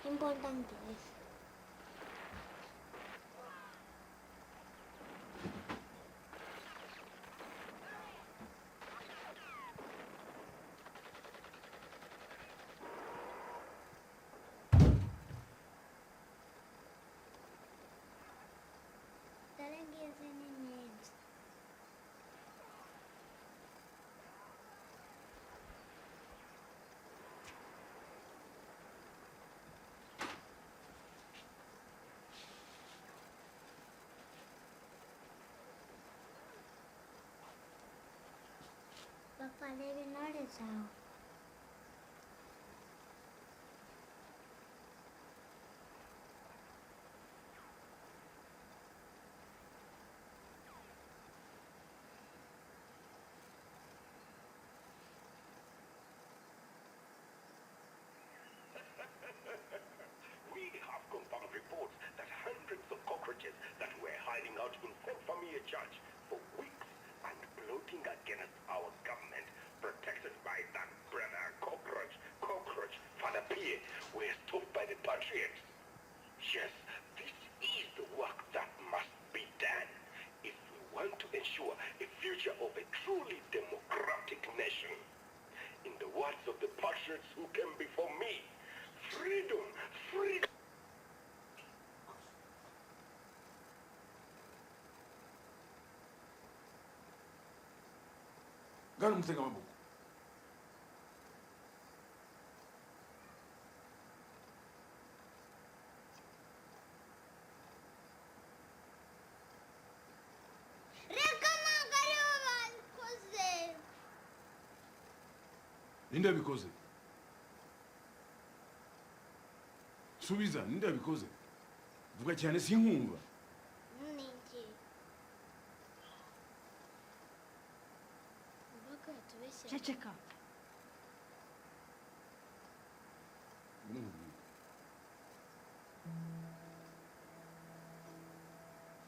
Importantes. Papa, they will notice how. We have confirmed reports that hundreds of cockroaches that were hiding out in St. Famille Church for weeks and plotting against our government, protected by that brother cockroach, Father Pierre, were stopped by the Patriots. Yes, this is the work that must be done if we want to ensure a future of a truly democratic nation. In the words of the Patriots who came before me, freedom, freedom. Gana umutega amaboko. Ninde yabikoze? Subiza, ninde yabikoze? Vuga cyane sinkumva. ceceka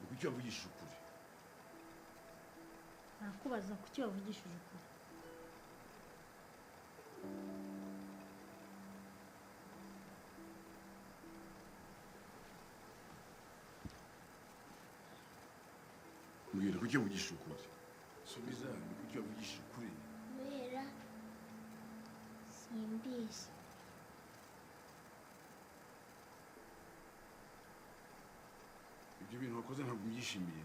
Kuki wavugishije ukuri? nakubaza kuki wavugishije ukuri Mbwira kuki wavugishije ukuri? Subiza, kuki wavugishije ukuri? Kubera simbizi. Ibyo bintu wakoze ntabwo mbyishimiye.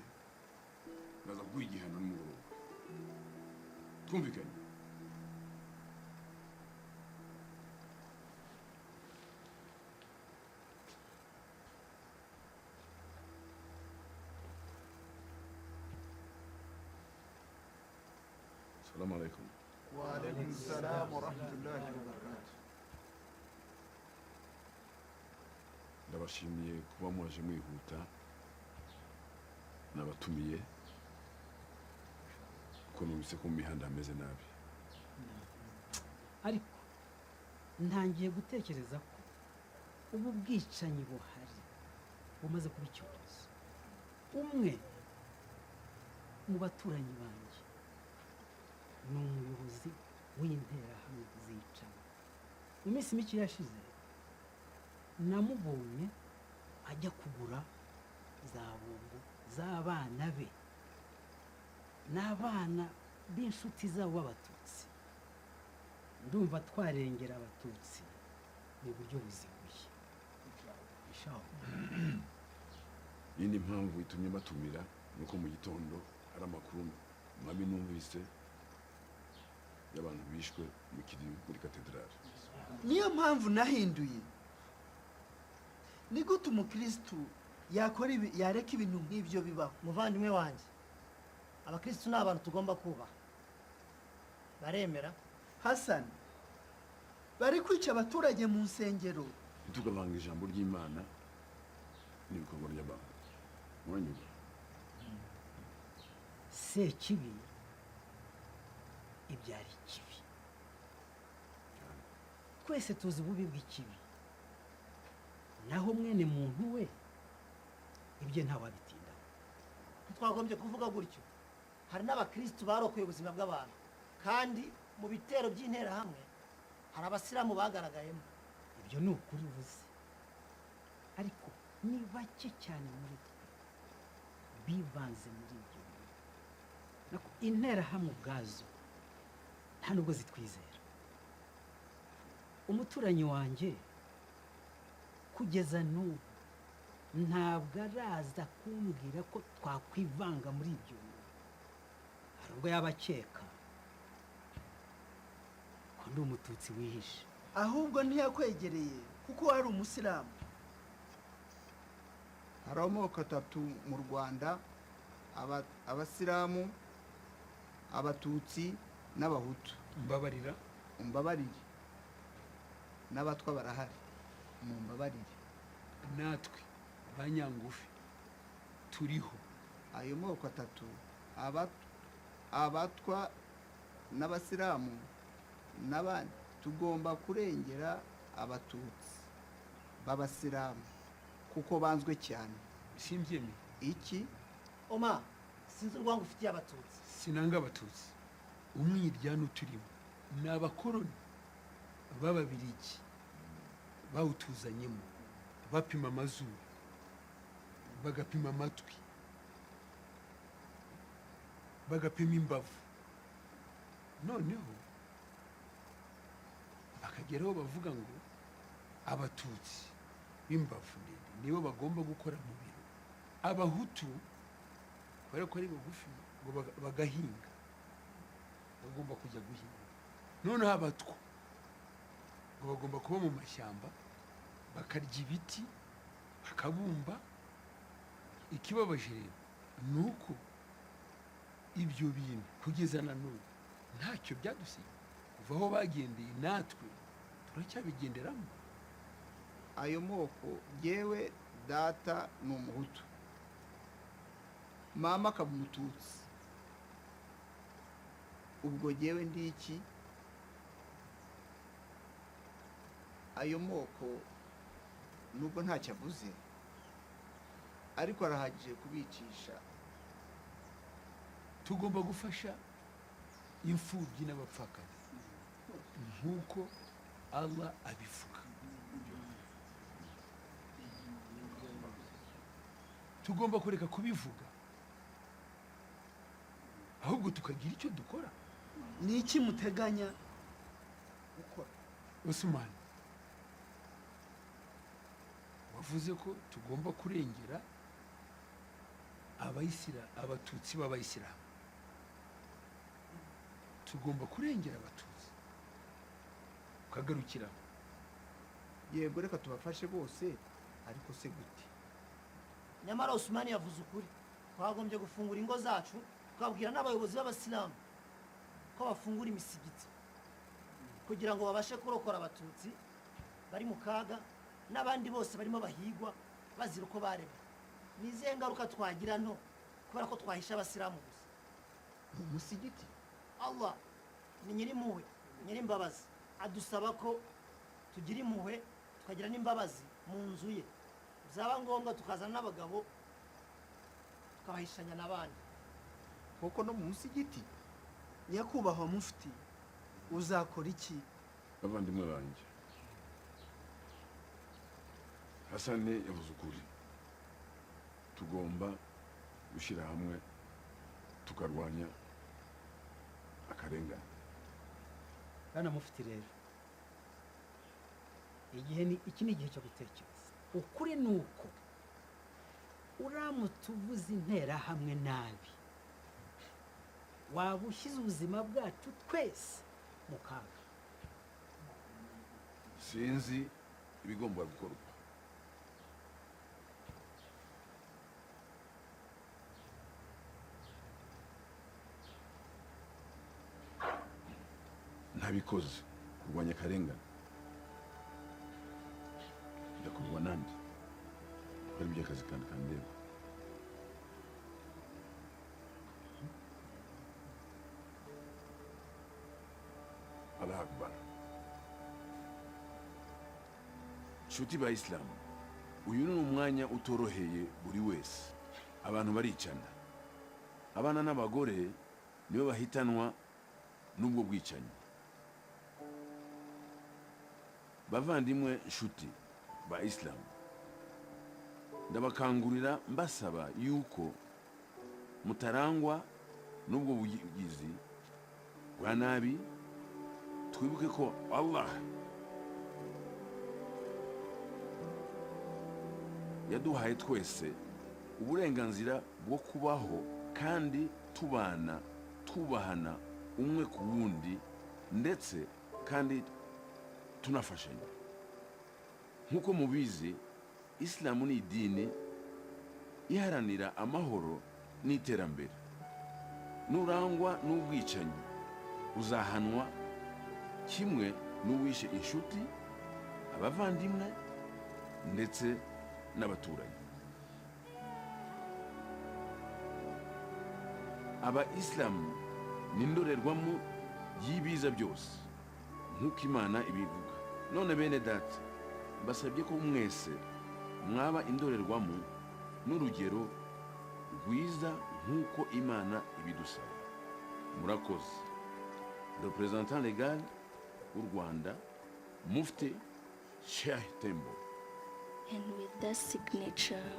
Ndaza kuguha igihano nimugoroba. Twumvikanye? Assalamu alaikum. Wa alaikum salam wa rahmatullahi wa barakatuh. Ndabashimiye kuba mwaje mwihuta. Nabatumiye kuko numvise ko mu mihanda hameze nabi. ariko ntangiye gutekereza ko ubu bwicanyi buhari bumaze kuba icyorezo. Umwe mu baturanyi banjye ni umuyobozi w'interahamwe zicana. Mu minsi mike yashize namubonye ajya kugura za bombo z'abana be n'abana b'inshuti zabo b'abatutsi. Ndumva twarengera abatutsi mu buryo buziguye. Yindi mpamvu itumye batumira nuko mu gitondo hari amakuru mabi numvise y'abantu bishwe mu kiri muri katedrali. Niyo mpamvu nahinduye. Ni gute umukristu yareka ibintu nk'ibyo bibaho? Muvandimwe wanjye, abakristu ni abantu tugomba kubaha. Baremera? Hassan, bari kwica abaturage mu nsengero. Ntitugavanga ijambo ry'Imana n'ibikorwa by'abantu. Mwanyuba. Sekibi ibyara ikibi. Twese tuzi ububi bw'ikibi. Naho mwene muntu we ibyo ntawabitinda. Ntitwagombye kuvuga gutyo. Hari n'abakristu barokoye ubuzima bw'abantu, kandi mu bitero by'interahamwe hari abasilamu bagaragayemo. Ibyo ni ukuri uvuze, ariko ni bake cyane muri twe bivanze muri ibyo bintu. Interahamwe ubwazo nta nubwo zitwizera. Umuturanyi wanjye kugeza n'ubu ntabwo araza kumbwira ko twakwivanga muri ibyo bintu. Hari ubwo yaba akeka ko ndi umututsi wihishe. Ahubwo ntiyakwegereye kuko wari umusilamu. Hari amoko atatu mu Rwanda: abasilamu, abatutsi n'abahutu. Mbabarira. Umbabarire. N'abatwa barahari. Mumbabarire. Natwe banyangufi turiho. Ayo moko atatu, abatwa n'abasilamu n'abandi, tugomba kurengera abatutsi b'abasilamu kuko banzwe cyane. Simbyemeye. Iki? Oma, sinzi urwango ufitiye abatutsi. Sinanga abatutsi. Umwiryano turimo ni abakoroni b'Ababirigi bawutuzanyemo, bapima amazuru, bagapima amatwi, bagapima imbavu, noneho bakageraho bavuga ngo abatutsi b'imbavu ndende nibo bagomba gukora mu biro, abahutu kubera ko ari bagufi ngo bagahinga, bagomba kujya guhinga, noneho abatwa ngo bagomba kuba mu mashyamba bakarya ibiti bakabumba. Ikibabaje rero ni uko ibyo bintu kugeza na none ntacyo byadusize. Kuva aho bagendeye natwe turacyabigenderamo. Ayo moko, yewe data ni umuhutu, mama akaba umututsi. ubwo jyewe ndi iki? Ayo moko nubwo ntacyo avuze ariko arahagije kubicisha. tugomba gufasha imfubyi n'abapfakazi nk'uko Allah abivuga. tugomba kureka kubivuga ahubwo tukagira icyo dukora. Ni iki muteganya gukora? Osman, wavuze ko tugomba kurengera abatutsi b'abayisilamu. tugomba kurengera abatutsi ukagarukiraho. Yego, reka tubafashe bose, ariko se gute? nyamara Osman yavuze ukuri. twagombye gufungura ingo zacu tukabwira n'abayobozi b'abasilamu ko bafungura imisigiti kugira ngo babashe kurokora abatutsi bari mu kaga n'abandi bose barimo bahigwa bazira uko baremwe. ni izihe ngaruka twagira nto kubera ko twahisha abasilamu gusa? Mu musigiti Allah ni nyirimpuhwe nyirimbabazi, adusaba ko tugira impuhwe tukagira n'imbabazi mu nzu ye. byaba ngombwa tukazana n'abagabo tukabahishanya n'abandi. koko no mu musigiti? Nyakubahwa mufti, uzakora iki? bavandimwe banjye, Hasane yavuze ukuri. tugomba gushyira hamwe tukarwanya akarengane. Bana mufti rero, iki ni igihe cyo gutekereza. Ukuri ni uko uramutse uvuze interahamwe nabi waba ushyize ubuzima bwacu twese mu kaga. sinzi ibigomba gukorwa. ntabikoze kurwanya akarengane byakorwa nande, ari by'akazi kandi kandeba. Allah Akbar. Nshuti ba Islam, uyu ni umwanya utoroheye buri wese. Abantu baricana, abana n'abagore nibo bahitanwa n'ubwo bwicanyi. Bavandimwe nshuti ba Islam, ndabakangurira mbasaba yuko mutarangwa n'ubwo bugizi bwa nabi. twibuke ko Allah yaduhaye twese uburenganzira bwo kubaho kandi tubana tubahana umwe ku wundi, ndetse kandi tunafashanya. nk'uko mubizi, Islamu ni idini iharanira amahoro n'iterambere. nurangwa n'ubwicanyi uzahanwa kimwe n'uwishe inshuti, abavandimwe ndetse n'abaturanyi. Aba-Islamu ni indorerwamo y'ibiza byose nk'uko Imana ibivuga. none bene data, mbasabye ko mwese mwaba indorerwamo n'urugero rwiza nk'uko Imana ibidusaba. murakoze. Représentant légal u Rwanda, Mufti Sheikh Tembo. And with that signature,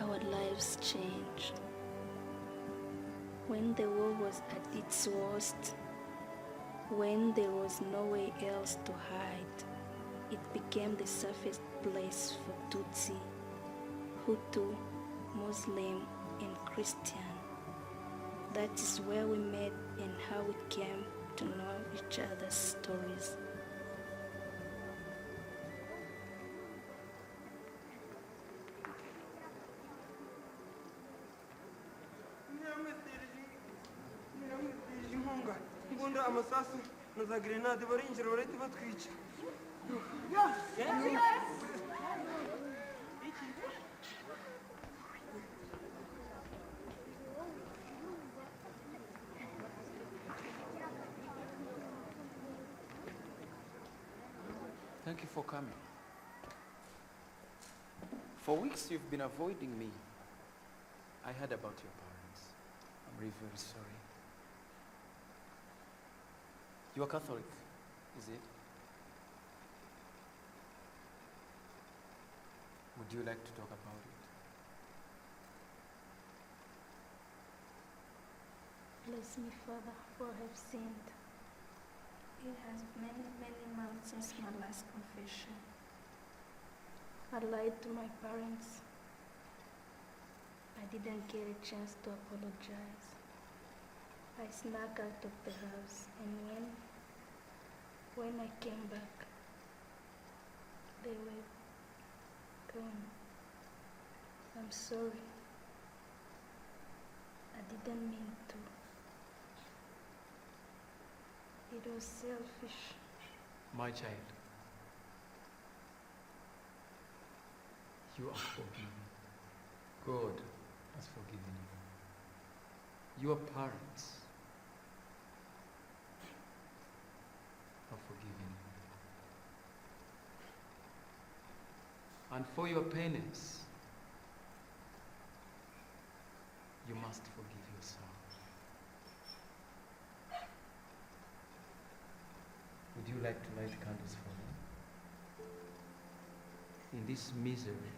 our lives changed. When the war was at its worst, when there was nowhere else to hide, it became the safest place for Tutsi, Hutu, Muslim, and Christian. That is where we met and how we came to know each other's stories. inkunga imbunda amasasu na za grenade barinjira barahita batwica. Thank you for coming. For weeks you've been avoiding me. I heard about your parents. I'm really very sorry. You are Catholic, is it? Would you like to talk about it? Bless me, Father, for I have sinned. It has many, many months since my last confession. I lied to my parents. I didn't get a chance to apologize. I snuck out of the house, and when I came back, they were gone. I'm sorry. I didn't mean to. It was selfish. My child, you are forgiven. God has forgiven you. Your parents have forgiven you. And for your penance, you must forgive yourself. Would you like to light candles for me? In this misery,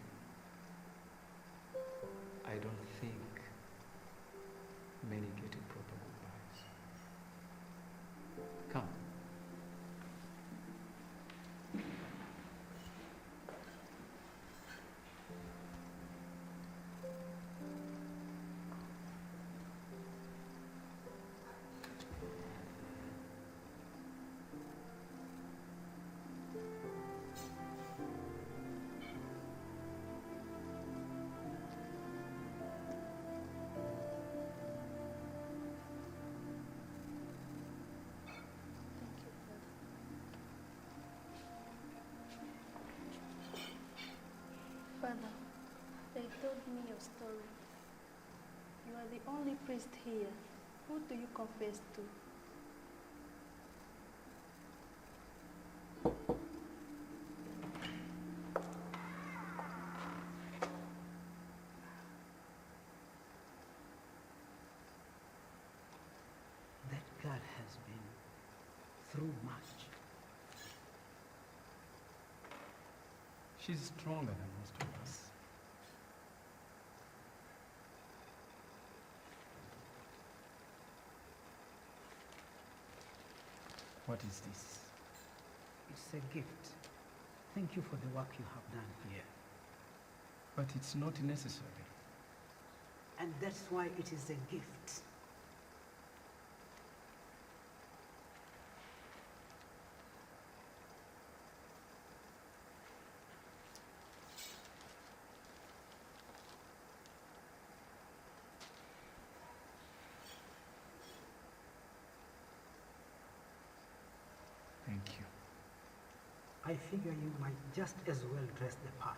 I don't think many get a proper goodbyes. Come. Father, they told me your story. You are the only priest here. Who do you confess to? That girl has been through much. She's stronger than most of us. What is this? It's a gift. Thank you for the work you have done here. But it's not necessary. And that's why it is a gift. Thank you. I figure you might just as well dress the part.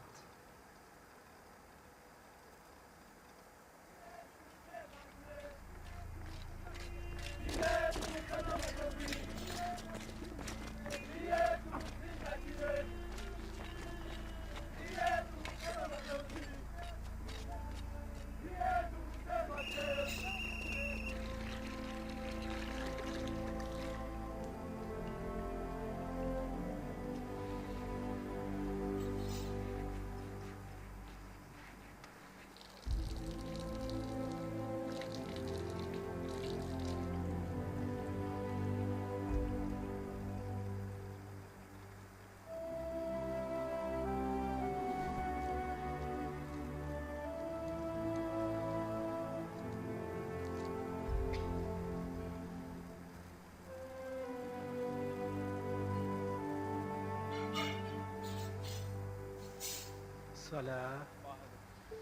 Salah. Father, who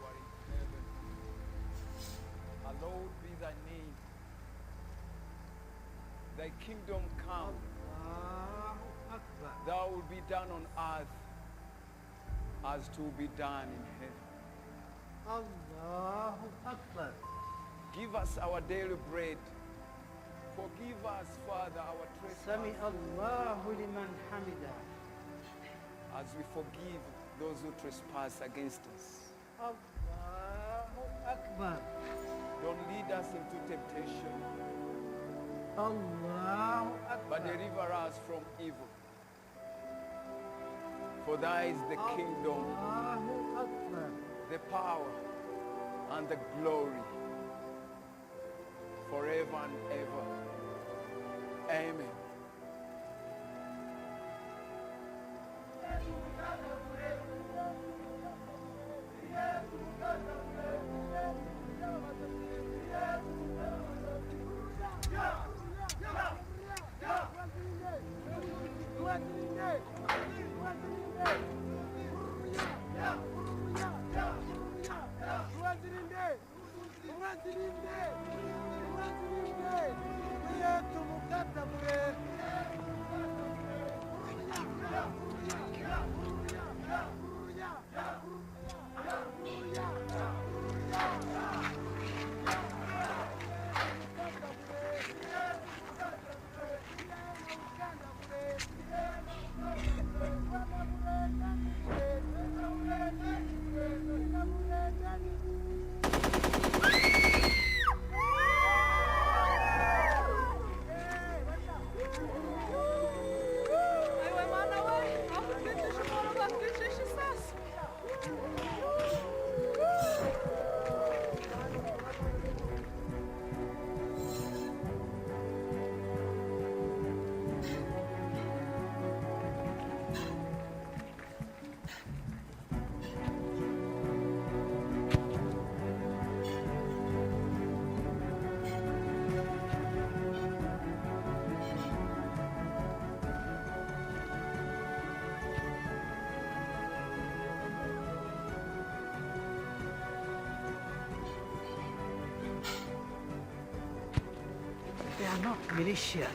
art in heaven, hallowed be thy name. Thy kingdom come. Thou will be done on earth as to be done in heaven. Allahu Akbar. Give us our daily bread. Forgive us, Father, our Sami trespasses. Allahu liman hamida. as we forgive those who trespass against us. Allahu Akbar. Don't lead us into temptation, Allahu Akbar. but deliver us from evil. For thy is the kingdom, Allahu Akbar. the power, and the glory, forever and ever. Amen. They are not militia.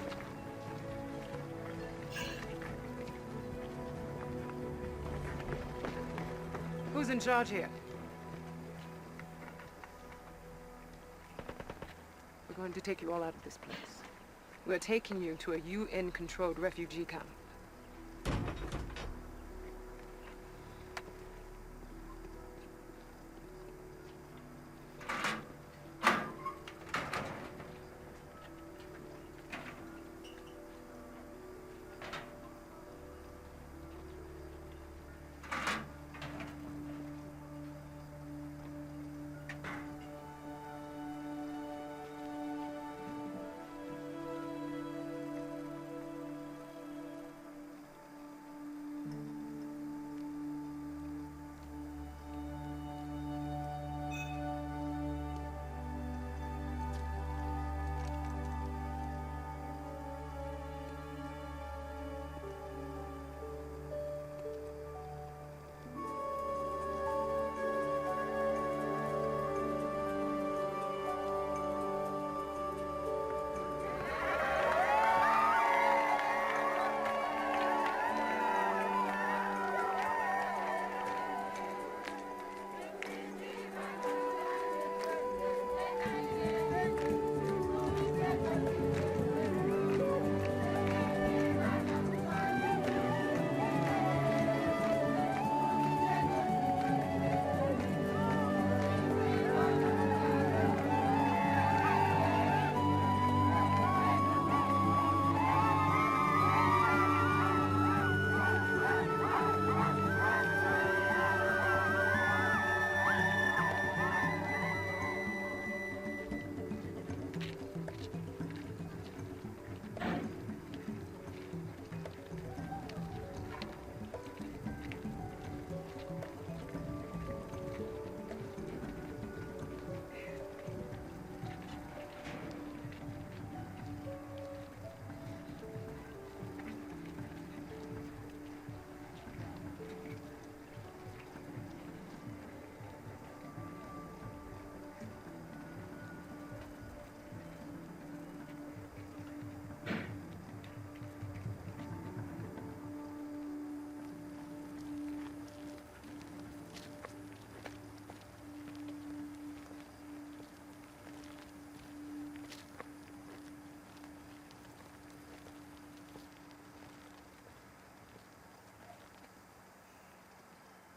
Who's in charge here? We're going to take you all out of this place. We're taking you to a UN-controlled refugee camp.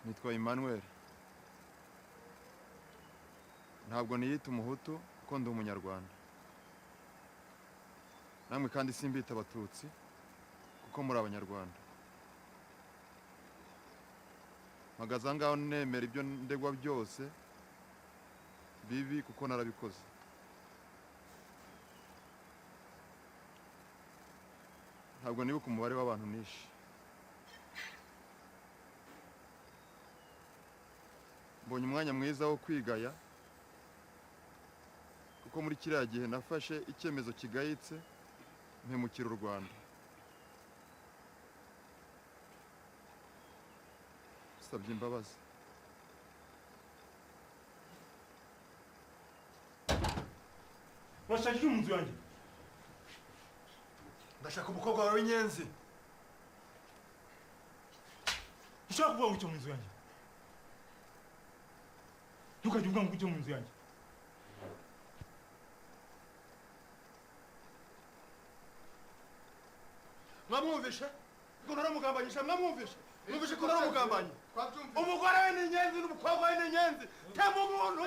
nitwa Emmanuel. Ntabwo niyita umuhutu kuko ndi umunyarwanda. Namwe kandi simbita abatutsi kuko muri abanyarwanda. Mpagaze aha ngaho nemera ibyo ndegwa byose bibi kuko narabikoze. Ntabwo nibuka umubare w'abantu nishe. Mbonye umwanya mwiza wo kwigaya kuko muri kiriya gihe nafashe icyemezo kigayitse mpemukira u Rwanda. Nsabye imbabazi. Urashakira mu nzu yanjye? Ndashaka umukobwa wawe w'inyenzi. Ushaka kuvuga ngo icyo mu nzu yanjye? Ntukajye uvuga ngo icyo mu nzu yanjye. Mwamwumvishe? Ko naramugambanyisha mwamwumvishe? Mwumvishe ko naramugambanye? Umugore we ni inyenzi n'umukobwa we ni inyenzi. Tema umuntu!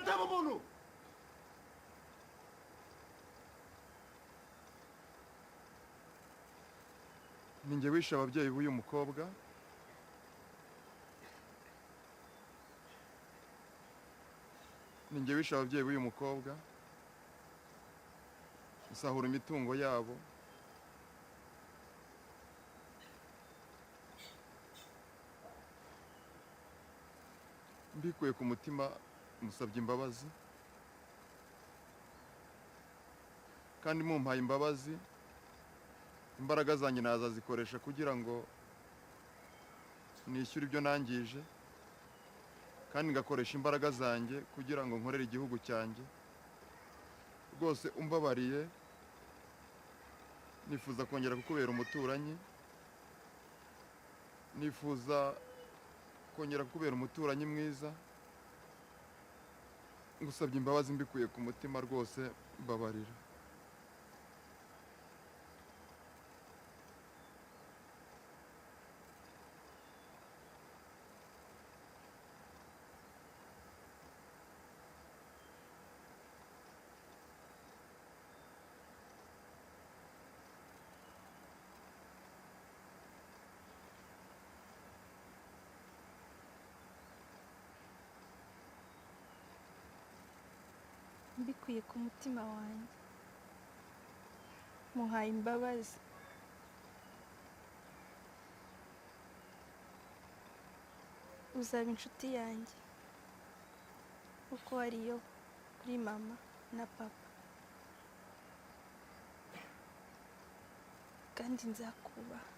Tema umuntu! Ninjye wishe ababyeyi b'uyu mukobwa. Ninjye wishe ababyeyi b'uyu mukobwa. Nsahura imitungo yabo. Mbikuye ku mutima musabye imbabazi. Kandi mumpaye imbabazi, imbaraga zanjye nazazikoresha kugira ngo nishyure ibyo nangije, kandi ngakoresha imbaraga zanjye kugira ngo nkorere igihugu cyanjye. Rwose umbabariye, nifuza kongera kukubera umuturanyi, nifuza kongera kukubera umuturanyi mwiza. Ngusabye imbabazi mbikuye ku mutima rwose, mbabarira. Mbikuye ku mutima wanjye, muhaye imbabazi. Uzaba inshuti yanjye uko ariyo kuri mama na papa, kandi nzakubaha.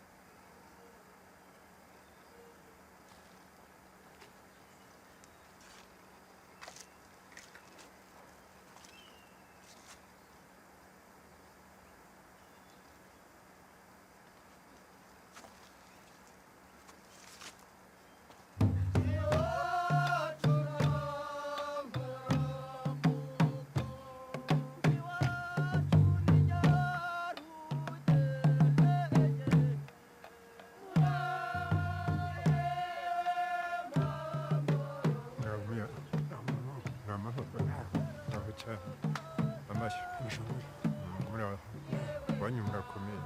Wanyu murakomeye.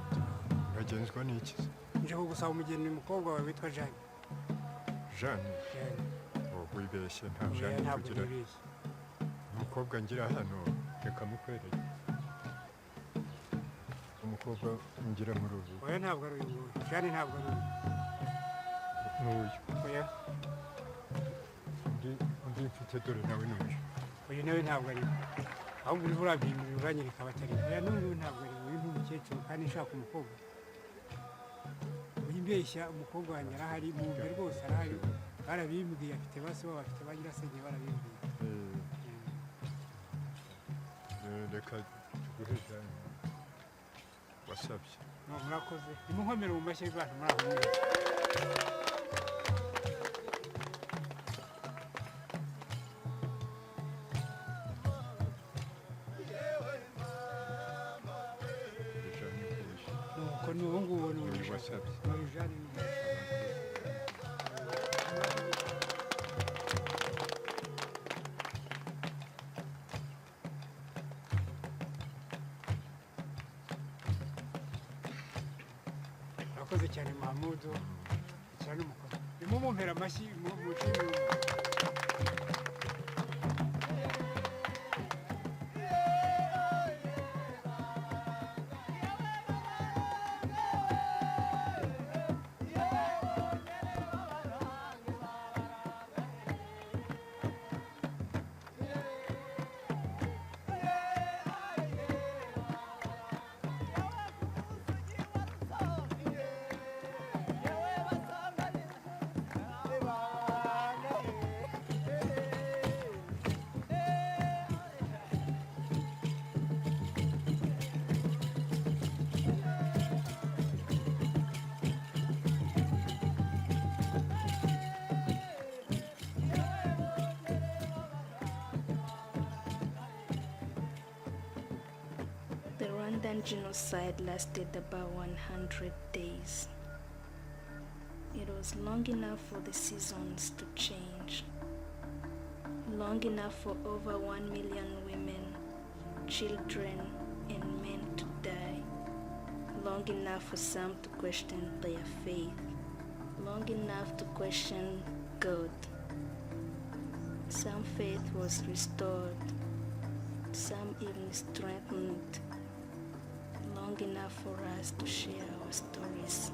Uragenzwa n'iki? Nje kugusaba umugeni umukobwa wawe witwa Jeanne. Jeanne? Wibeshye, nta Jeanne kugira. Umukobwa ngira hano, reka mukwereke. Umukobwa ngira muri ubu. Oya ntabwo ari uyu. Jeanne ntabwo ari uyu. N'uyu. Oya. Undi mfite dore nawe n'uyu. Uyu nawe ntabwo ari uyu. Ahubwo uriho urabyimura uranyereka abatari. Oya n'uyu ntabwo ari uyu. Uyu ni umukecuru kandi nshaka umukobwa. Wimbeshya umukobwa wanjye arahari, mu nzu rwose arahari. Barabimbwiye, afite base wabo, afite ba nyirasenge barabimbwiye. Reka tuguhe Jeanne wasabye. Murakoze. Nimunkomere mu mashyi y'abantu muri aho mwese. uwo nguwo ni uyu wasabye Marijani ni urakoze cyane Mahamudu cyane umukoro ndimo mumpera amashyi mu timu The Rwandan genocide lasted about 100 days. It was long enough for the seasons to change, long enough for over 1 million women, children, and men to die, long enough for some to question their faith, long enough to question God. Some faith was restored, some even strengthened, long enough for us to share our stories.